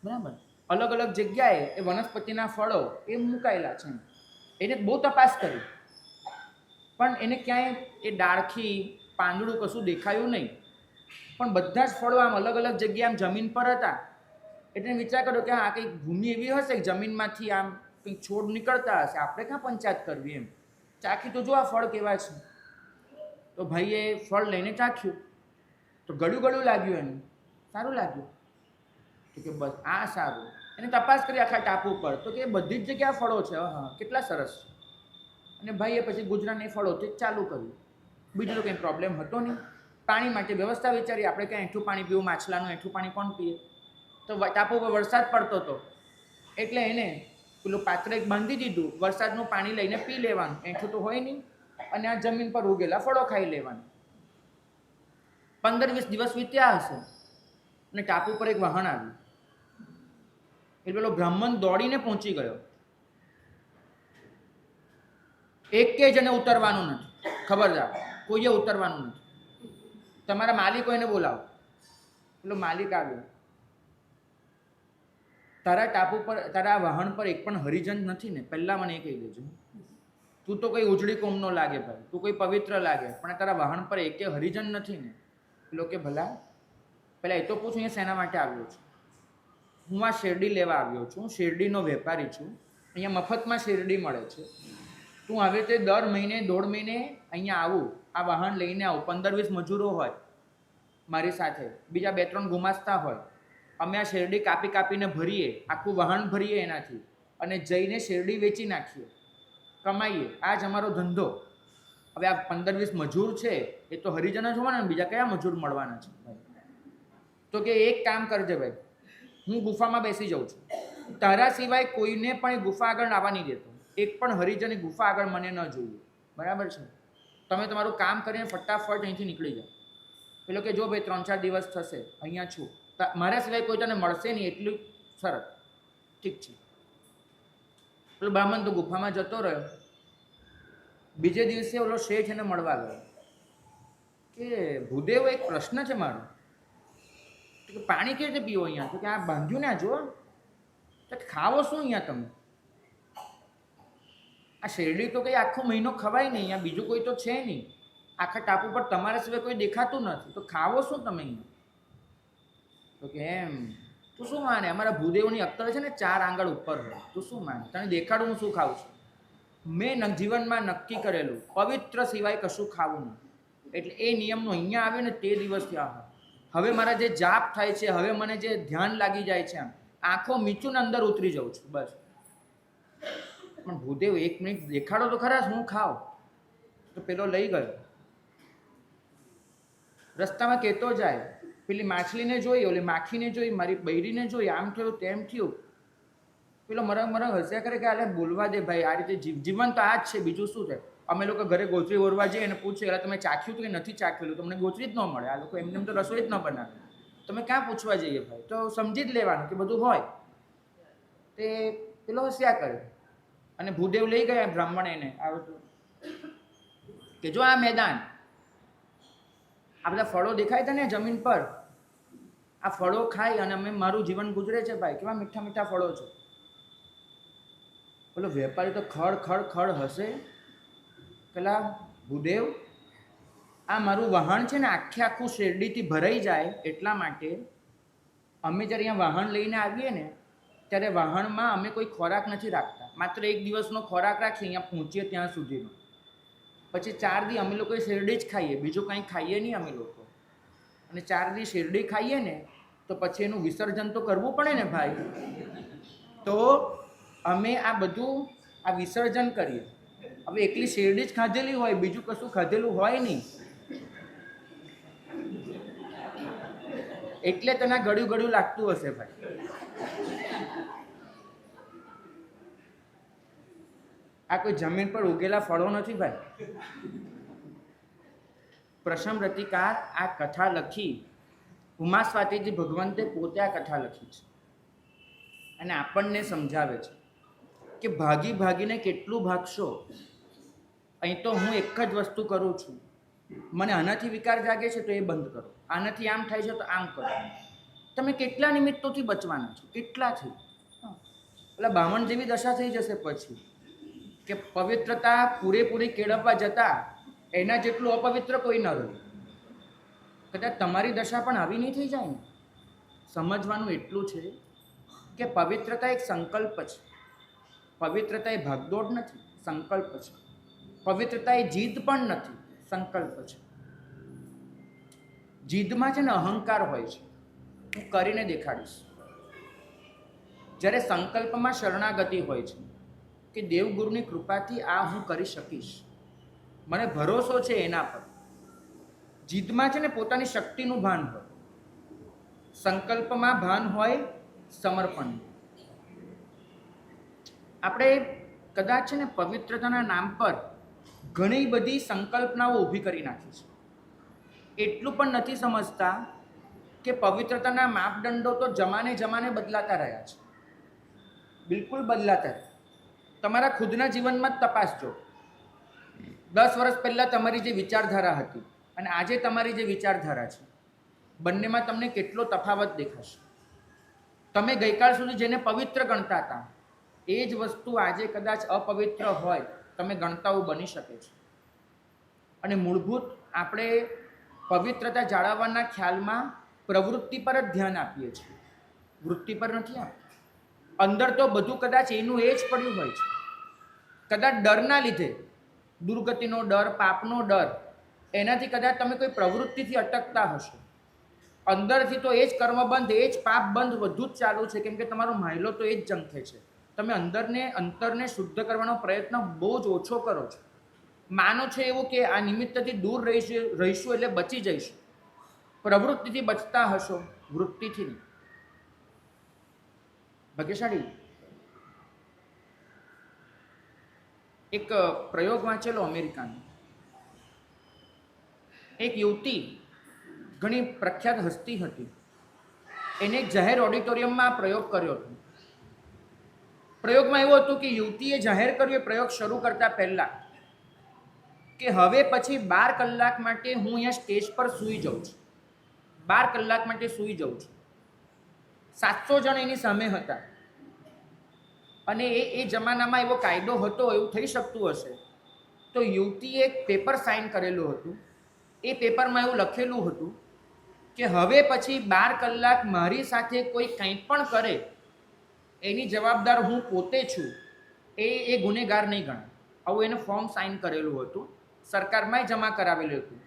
બરાબર, અલગ અલગ જગ્યાએ એ વનસ્પતિના ફળો એ મુકાયેલા છે. એને બહુ તપાસ કરી, પણ એને ક્યાંય એ ડાળખી પાંદડું કશું દેખાયું નહીં. પણ બધા જ ફળો આમ અલગ અલગ જગ્યાએ આમ જમીન પર હતા. એટલે વિચાર કર્યો કે આ કંઈક ભૂમિ એવી હશે કે જમીનમાંથી આમ કંઈક છોડ નીકળતા હશે, આપણે ક્યાં પંચાયત કરવી એમ. ચાખી તો જો આ ફળ કેવા છે. તો ભાઈએ ફળ લઈને ચાખ્યું તો ગળ્યું ગળ્યું લાગ્યું, એને સારું લાગ્યું. તો કે બસ આ સારું. એને તપાસ કરી આખા ટાપુ પર, તો કે બધી જ જગ્યા ફળો છે. હા, કેટલા સરસ. અને ભાઈએ પછી ગુજરાતની ફળોથી ચાલુ કર્યું. બીજું તો કંઈ પ્રોબ્લેમ હતો નહીં. પાણી માટે વ્યવસ્થા વિચારી, આપણે ક્યાં એઠું પાણી પીવું, માછલાનું એઠું પાણી કોણ પીએ. તો ટાપુ પર વરસાદ પડતો હતો એટલે એને પેલું પાત્ર એક બાંધી દીધું, વરસાદનું પાણી લઈને પી લેવાનું, એઠું તો હોય નહીં, અને આ જમીન પર ઉગેલા ફળો ખાઈ લેવાનું. 15-20 દિવસ વીત્યા હશે અને ટાપુ પર એક વહાણ આવ્યું. એ પેલો બ્રાહ્મણ દોડીને પહોંચી ગયો. એકે જણે ઉતરવાનું નથી, ખબરદાર, કોઈએ ઉતરવાનું નથી. તમારા માલિકો એને બોલાવો. પેલો માલિક આવ્યો. તારા ટાપુ પર, તારા વાહન પર એક પણ હરિજન નથી ને? પહેલાં મને એ કહી દેજો. તું તો કોઈ ઉજળી કોમનો લાગે ભાઈ, તું કોઈ પવિત્ર લાગે, પણ તારા વાહન પર એકે હરિજન નથી ને? પેલો કે ભલા, પહેલાં એ તો પૂછું અહીંયા શેના માટે આવ્યો છું? હું આ શેરડી લેવા આવ્યો છું, શેરડીનો વેપારી છું. અહીંયા મફતમાં શેરડી મળે છે. તું હવે તે દર મહિને 1.5 મહિને અહીંયા આવું, આ વાહન લઈને આવું. 15-20 મજૂરો હોય મારી સાથે, બીજા 2-3 ગુમાસ્તા હોય. અમે આ શેરડી કાપી કાપીને ભરીએ, આખું વાહન ભરીએ એનાથી, અને જઈને શેરડી વેચી નાખીએ, કમાઈએ. આ જ અમારો ધંધો. હવે આ 15-20 મજૂર છે એ તો હરિજન જ હોવાના ને, બીજા કયા મજૂર મળવાના છે? તો કે એક કામ કરજે ભાઈ, હું ગુફામાં બેસી જાઉં છું, તારા સિવાય કોઈને પણ ગુફા આગળ આવવા નહીં દેતો. એક પણ હરિજન ગુફા આગળ મને ન જોઈએ, બરાબર છે? તમે તમારું કામ કરીને ફટાફટ અહીંથી નીકળી જાઓ. પેલો કે જો ભાઈ 3-4 દિવસ થશે, અહીંયા છું, મારા સિવાય કોઈ તને મળશે નહીં, એટલું સરસ, ઠીક છે. પેલો બ્રાહ્મણ તો ગુફામાં જતો રહ્યો. બીજે દિવસે ઓલો શેઠ એને મળવા ગયો કે ભૂદેવ, એક પ્રશ્ન છે મારો. કે પાણી કેવી રીતે પીવો અહીંયા? તો કે આ બાંધ્યું ને, આ જો. તો ખાવો શું અહીંયા તમે? આ શેરડી તો કંઈ આખો મહિનો ખવાય નહીં, અહીંયા બીજું કોઈ તો છે નહીં, આખા ટાપુ પર તમારા સિવાય કોઈ દેખાતું નથી, તો ખાવો શું તમે અહીંયા? તો કે એમ, તું શું માને? અમારા ભૂદેવની અક્કલ છે ને 4 આંગળ ઉપર હોય, તું શું માને? તને દેખાડું હું શું ખાઉં છું? મેં જીવનમાં નક્કી કરેલું, પવિત્ર સિવાય કશું ખાવું નહીં. એટલે એ નિયમનો અહીંયા આવ્યો ને તે દિવસથી હવે મારા જે જાપ થાય છે, હવે મને જે ધ્યાન લાગી જાય છે, આમ આંખો મીચું ને અંદર ઉતરી જાઉં છું, બસ. પણ ભૂદેવ 1 મિનિટ દેખાડો તો ખરા, હું ખાવ. તો પેલો લઈ ગયો. રસ્તામાં કહેતો જાય, પેલી માછલીને જોઈ, ઓલી માખીને જોઈ, મારી બૈરીને જોઈ, આમ થયું તેમ થયું. પેલો મરંગ હસ્યા કરે કે આલે બોલવા દે ભાઈ, આ રીતે જીવન તો આ જ છે, બીજું શું છે? અમે લોકો ઘરે ગોચરી ઓરવા જઈએ અને પૂછે, એટલે તમે ચાખ્યું તો કે નથી ચાખેલું, તમને ગોચરી જ ન મળે. આ લોકો એમને તો રસોઈ જ ન બનાવે, તમે ક્યાં પૂછવા જઈએ ભાઈ? તો સમજી જ લેવાનું કે બધું હોય. તે પેલો હસ્યા કરે. અને ભૂદેવ લઈ ગયા બ્રાહ્મણ એને કે જો આ મેદાન, આ બધા ફળો દેખાય છે ને જમીન પર, આ ફળો ખાઈ અને અમે મારું જીવન ગુજરે છે ભાઈ, કેવા મીઠા મીઠા ફળો છે. બોલો વેપારી તો ખડ ખડ ખડ હશે, પેલા ભૂદેવ આ મારું વાહન છે ને આખે આખું શેરડીથી ભરાઈ જાય એટલા માટે અમે જ્યારે અહીંયા વાહન લઈને આવીએ ને ત્યારે વાહનમાં અમે કોઈ ખોરાક નથી રાખતા, માત્ર એક દિવસનો ખોરાક રાખીએ અહીંયા પહોંચીએ ત્યાં સુધીનો. પછી 4 દી અમે લોકો શેરડી જ ખાઈએ, બીજું કંઈ ખાઈએ નહીં અમે લોકો. અને 4 દી શેરડી ખાઈએ ને તો પછી એનું વિસર્જન તો કરવું પડે ને ભાઈ. તો અમે આ બધું આ વિસર્જન કરીએ. હવે એકલી શેરડી જ ખાધેલી હોય, બીજું કશું ખાધેલું હોય નહીં, એટલે તને ગળ્યું ગળ્યું લાગતું હશે ભાઈ. આ કોઈ જમીન પર ઉગેલા ફળો નથી ભાઈ. પ્રશમ રતિકાર આ કથા લખી, ઉમા સ્વાતિજી ભગવંતે પોતે આ કથા લખી છે અને આપણને સમજાવે છે કે ભાગી ભાગીને કેટલું ભાગશો. અહીં તો હું એક જ વસ્તુ કરું છું, મને આનાથી વિકાર જાગે છે તો એ બંધ કરો, આનાથી આમ થાય છે તો આમ કરો. તમે કેટલા નિમિત્તોથી બચવાના છો, કેટલાથી? એટલે બામણ જેવી દશા થઈ જશે પછી કે પવિત્રતા પૂરેપૂરી કેળવવા જતા એના જેટલું અપવિત્ર કોઈ ન રહ્યું. કદાચ તમારી દશા પણ આવી નહીં થઈ જાય ને. સમજવાનું એટલું છે કે પવિત્રતા એક સંકલ્પ છે. પવિત્રતા એ ભાગદોડ નથી, સંકલ્પ છે. પવિત્રતા એ જીદ પણ નથી, સંકલ્પ છે. જીદમાં છે ને અહંકાર હોય છે, હું કરીને દેખાડીશ. જ્યારે સંકલ્પમાં શરણાગતિ હોય છે કે દેવગુરુની કૃપાથી આ હું કરી શકીશ, મને ભરોસો છે એના પર. જીદમાં છે ને પોતાની શક્તિનું ભાન હોય, સંકલ્પમાં ભાન હોય સમર્પણ. આપણે કદાચ છે ને પવિત્રતાના નામ પર ઘણી બધી સંકલ્પનાઓ ઊભી કરી નાખી છે. એટલું પણ નથી સમજતા કે પવિત્રતાના માપદંડો તો જમાને જમાને બદલાતા રહ્યા છે, બિલકુલ બદલાતા રહ્યા. તમારા ખુદના જીવનમાં જ તપાસજો. 10 વર્ષ પહેલાં તમારી જે વિચારધારા હતી અને આજે તમારી જે વિચારધારા છે, બંનેમાં તમને કેટલો તફાવત દેખાશે. તમે ગઈકાલ સુધી જેને પવિત્ર ગણતા હતા એ જ વસ્તુ આજે કદાચ અપવિત્ર હોય, તમે ગણતાઓ બની શકે છે. અને મૂળભૂત આપણે પવિત્રતા જાળવવાના ખ્યાલમાં પ્રવૃત્તિ પર જ ધ્યાન આપીએ છીએ, વૃત્તિ પર નથી આપતા. અંદર તો બધું કદાચ એનું એ જ પડ્યું હોય છે. કદાચ ડરના લીધે, દુર્ગતિનો ડર, પાપનો ડર, એનાથી કદાચ તમે કોઈ પ્રવૃત્તિથી અટકતા હશો. અંદરથી તો એ જ કર્મબંધ, એ જ પાપબંધ બધું જ ચાલુ છે, કેમ કે તમારો માયલો તો એ જ ઝંખે છે. તમે અંતરને શુદ્ધ કરવાનો પ્રયત્ન બહુ જ ઓછો કરો છો. માનો છો એવું કે આ નિમિત્તથી દૂર રહીશું એટલે બચી જઈશું. પ્રવૃત્તિથી બચતા હશો, વૃત્તિથી નહીં. ભાગ્યશાળી એક પ્રયોગ વાંચેલો અમેરિકાનો. એક યુવતી ઘણી પ્રખ્યાત હસ્તી હતી, એને એક જાહેર ઓડિટોરિયમમાં પ્રયોગ કર્યો હતો. પ્રયોગમાં એવું હતું કે યુવતીએ જાહેર કર્યો પ્રયોગ શરૂ કરતા પહેલા કે હવે પછી 12 કલાક માટે હું અહીંયા સ્ટેજ પર સૂઈ જાઉં છું, 12 કલાક માટે સૂઈ જાઉં છું. 700 જણ એની સામે હતા અને એ જમાનામાં એવો કાયદો હતો, એવું થઈ શકતું હશે. તો યુવતીએ એક પેપર સાઇન કરેલું હતું. એ પેપરમાં એવું લખેલું હતું કે હવે પછી 12 કલાક મારી સાથે કોઈ કંઈ પણ કરે એની જવાબદાર હું પોતે છું, એ ગુનેગાર નહીં ગણાય. આવું એને ફોર્મ સાઇન કરેલું હતું, સરકારમાં જમા કરાવેલું હતું.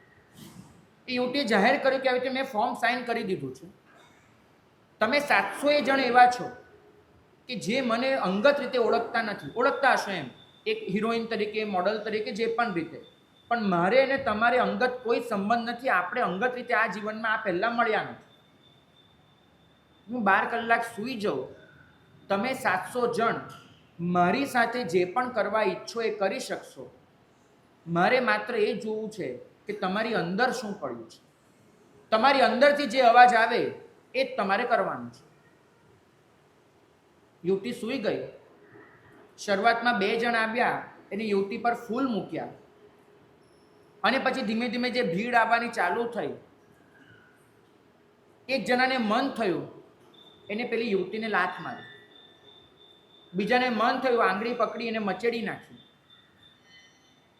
એ યુવતીએ જાહેર કર્યું કે આવી રીતે મેં ફોર્મ સાઇન કરી દીધું છે. તમે 700 જણ એવા છો કે જે મને અંગત રીતે ઓળખતા નથી, ઓળખતા હશો એમ, એક હિરોઈન તરીકે, મોડલ તરીકે, જે પણ રીતે, પણ મારે અને તમારે અંગત કોઈ સંબંધ નથી. આપણે અંગત રીતે આ જીવનમાં આ પહેલાં મળ્યા નથી. હું 12 કલાક સૂઈ જાઉં, તમે 700 જણ મારી સાથે જે પણ કરવા ઈચ્છો એ કરી શકશો. મારે માત્ર એ જોવું છે કે તમારી અંદર શું પડ્યું છે. તમારી અંદરથી જે અવાજ આવે એ જ તમારે કરવાનું છે. યુવતી સૂઈ ગઈ. શરૂઆતમાં 2 જણ આવ્યા, એની યુવતી પર ફૂલ મૂક્યા, અને પછી ધીમે ધીમે જે ભીડ આવવાની ચાલુ થઈ, એક જણાને મન થયું, એને પેલી યુવતીને લાત મારી. બીજાને મન થયું, આંગળી પકડી એને મચેડી નાખી.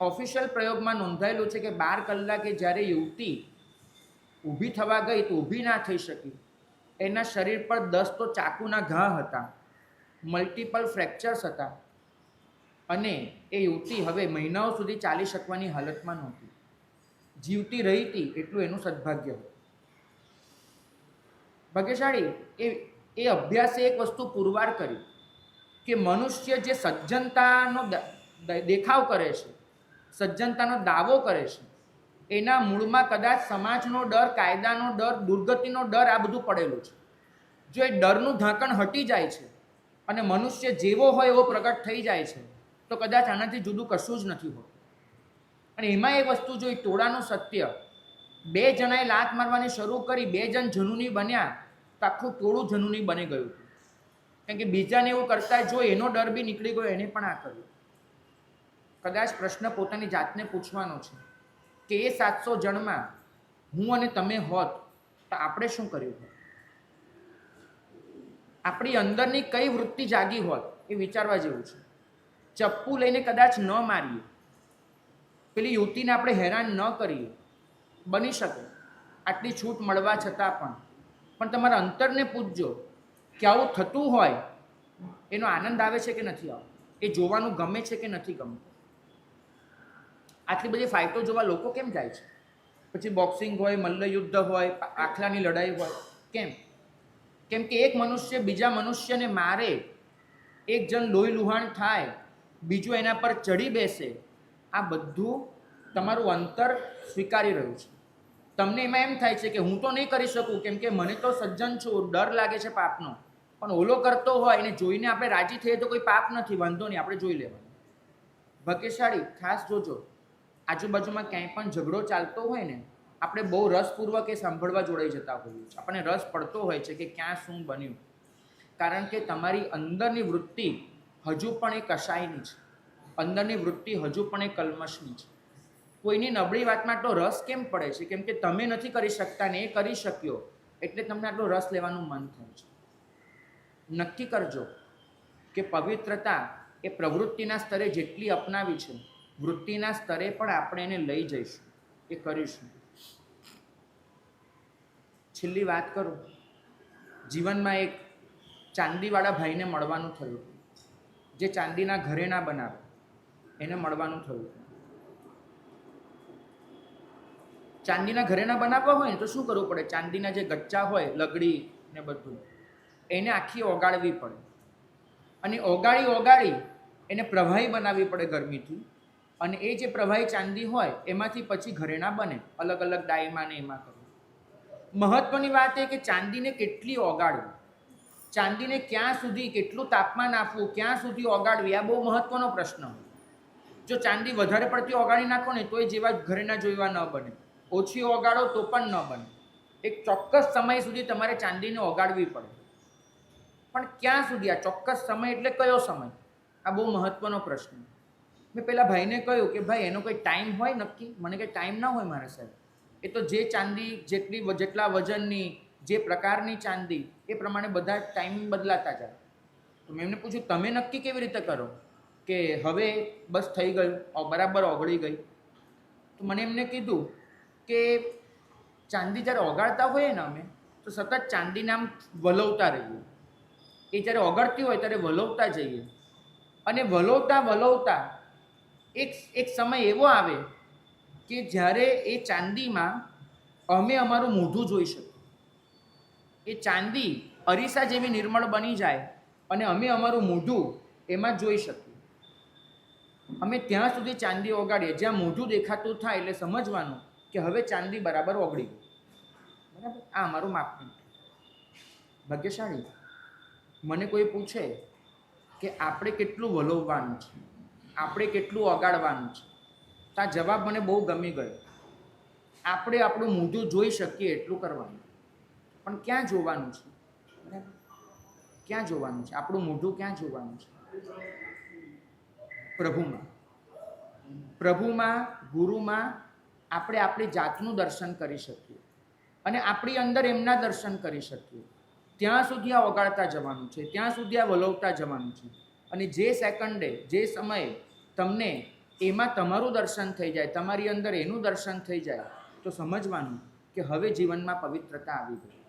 ઓફિશિયલ પ્રયોગમાં નોંધાયેલું છે કે 12 કલાકે જ્યારે યુવતી ઊભી થવા ગઈ તો ઊભી ના થઈ શકી. એના શરીર પર 10 તો ચાકુના ઘા હતા, મલ્ટિપલ ફ્રેક્ચર્સ હતા, અને એ યુવતી હવે મહિનાઓ સુધી ચાલી શકવાની હાલતમાં નહોતી. જીવતી રહી હતી એટલું એનું સદભાગ્ય હતું. ભાગ્યશાળી એ અભ્યાસે એક વસ્તુ પુરવાર કરી કે મનુષ્ય જે સજ્જનતાનો દેખાવ કરે છે, સજ્જનતાનો દાવો કરે છે, એના મૂળમાં કદાચ સમાજનો ડર, કાયદાનો ડર, દુર્ગતિનો ડર આ બધું પડેલું છે. જો એ ડરનું ઢાંકણ હટી જાય છે અને મનુષ્ય જેવો હોય એવો પ્રગટ થઈ જાય છે તો કદાચ આનાથી જુદું કશું જ નથી હોતું. અને એમાં એ વસ્તુ જોઈ, ટોળાનું સત્ય. 2 જણાએ લાત મારવાની શરૂ કરી, 2 જણ જનુની બન્યા તો આખું ટોળું જનુની બની ગયું હતું. કારણ કે બીજાને એવું કરતા જોઈ એનો ડર બી નીકળી ગયો, એને પણ આ કર્યું. કદાચ પ્રશ્ન પોતાની જાતને પૂછવાનો છે કે એ 700 જણમાં હું અને તમે હોત તો આપણે શું કર્યું હોત? આપણી અંદરની કઈ વૃત્તિ જાગી હોત એ વિચારવા જેવું છે. ચપ્પુ લઈને કદાચ ન મારીએ, પેલી યુવતીને આપણે હેરાન ન કરીએ, બની શકે આટલી છૂટ મળવા છતાં પણ તમારા અંતરને પૂછજો કે આવું થતું હોય એનો આનંદ આવે છે કે નથી આવતો, એ જોવાનું ગમે છે કે નથી ગમતું. આટલી બધી ફાઇટો જોવા લોકો કેમ જાય છે? પછી બોક્સિંગ હોય, મલ્લયુદ્ધ હોય, આખલાની લડાઈ હોય, કેમ? કેમ કે એક મનુષ્ય બીજા મનુષ્યને મારે, એક જણ લોહી લુહાણ થાય, બીજું એના પર ચડી બેસે, આ બધું તમારું અંતર સ્વીકારી રહ્યું છે. તમને એમાં એમ થાય છે કે હું તો નહીં કરી શકું કેમ કે મને તો સજ્જન છું, ડર લાગે છે પાપનો. પણ ઓલો કરતો હોય એને જોઈને આપણે રાજી થઈએ તો કોઈ પાપ નથી, વાંધો નહીં, આપણે જોઈ લેવાનું. ભાગ્યશાળી ખાસ જોજો, આજુબાજુમાં ક્યાંય પણ ઝઘડો ચાલતો હોય ને, આપણે બહુ રસપૂર્વક એ સાંભળવા જોડાઈ જતા હોઈએ છીએ. આપણને રસ પડતો હોય છે કે ક્યાં શું બન્યું, કારણ કે તમારી અંદરની વૃત્તિ હજુ પણ એ કશાયની છે, અંદરની વૃત્તિ હજુ પણ એ કલ્મશની છે. કોઈની નબળી વાતમાં આટલો રસ કેમ પડે છે? કેમ કે તમે નથી કરી શકતા ને એ કરી શક્યો એટલે તમને આટલો રસ લેવાનું મન થાય છે. નક્કી કરજો કે પવિત્રતા એ પ્રવૃત્તિના સ્તરે જેટલી અપનાવી છે, વૃત્તિના સ્તરે પણ આપણે એને લઈ જઈશું, એ કરીશું. છેલ્લી વાત કરું, જીવનમાં એક ચાંદીવાળા ભાઈને મળવાનું થયું, જે ચાંદીના ઘરેણાં બનાવે, એને મળવાનું થયું. ચાંદીના ઘરેણાં બનાવવા હોય ને તો શું કરવું પડે? ચાંદીના જે ગચ્ચા હોય, લગડી ને બધું, એને આખી ઓગાળવી પડે, અને ઓગાળી એને પ્રવાહી બનાવવી પડે ગરમીથી, અને એ જે પ્રવાહી ચાંદી હોય એમાંથી પછી ઘરેણાં બને, અલગ અલગ ડાયમાં ને એમાં કરવું. મહત્વની વાત એ કે ચાંદીને કેટલી ઓગાળવી, ચાંદીને ક્યાં સુધી, કેટલું તાપમાન આપવું, ક્યાં સુધી ઓગાળવી, આ બહુ મહત્વનો પ્રશ્ન હોય. જો ચાંદી વધારે પડતી ઓગાળી નાખો ને તો એ જેવા ઘરેણાં જોઈવા ન બને, ઓછી ઓગાળો તો પણ ન બને. એક ચોક્કસ સમય સુધી તમારે ચાંદીને ઓગાળવી પડે. પણ ક્યાં સુધી? આ ચોક્કસ સમય એટલે કયો સમય? આ બહુ મહત્વનો પ્રશ્ન. મેં પેલા ભાઈને કહ્યું કે ભાઈ એનો કોઈ ટાઈમ હોય નક્કી? મને કંઈ ટાઈમ ના હોય મારા સાહેબ, એ તો જે ચાંદી જેટલા વજનની, જે પ્રકારની ચાંદી, એ પ્રમાણે બધા ટાઈમ બદલાતા જાય. તો મેં એમને પૂછ્યું તમે નક્કી કેવી રીતે કરો કે હવે બસ થઈ ગયું, બરાબર ઓગળી ગઈ? તો મને એમને કીધું કે ચાંદી જ્યારે ઓગાળતા હોઈએ ને અમે, તો સતત ચાંદીને આમ વલોવતા રહીએ. એ જ્યારે ઓગળતી હોય ત્યારે વલોવતા જઈએ, અને વલોવતા એક સમય એવો આવે કે જ્યારે એ ચાંદીમાં અમે અમારું મોઢું જોઈ શકીએ. એ ચાંદી અરીસા જેવી નિર્મળ બની જાય અને અમે અમારું મોઢું એમાં જોઈ શકીએ. અમે ત્યાં સુધી ચાંદી ઓગાળીએ જ્યાં મોઢું દેખાતું થાય, એટલે સમજવાનું કે હવે ચાંદી બરાબર ઓગળી ગઈ. બરાબર, આ અમારું માપદંડ. ભાગ્યશાળી, મને કોઈ પૂછે કે આપણે કેટલું વલોવવાનું છે, આપણે કેટલું ઓગાળવાનું છે, તો આ જવાબ મને બહુ ગમી ગયો. આપણે આપણું મોઢું જોઈ શકીએ એટલું કરવાનું, પણ ક્યાં જોવાનું છે? બરાબર, ક્યાં જોવાનું છે? આપણું મોઢું ક્યાં જોવાનું છે? પ્રભુમાં. પ્રભુમાં, ગુરુમાં આપણે આપણી જાતનું દર્શન કરી શકીએ અને આપણી અંદર એમના દર્શન કરી શકીએ. ત્યાં સુધી આ ઓગાળતા જવાનું છે, ત્યાં સુધી આ વલોવતા જવાનું છે. અને જે સેકન્ડે, જે સમયે તમને એમાં તમારું દર્શન થઈ જાય, તમારી અંદર એનું દર્શન થઈ જાય, તો સમજવાનું કે હવે જીવનમાં પવિત્રતા આવી ગઈ.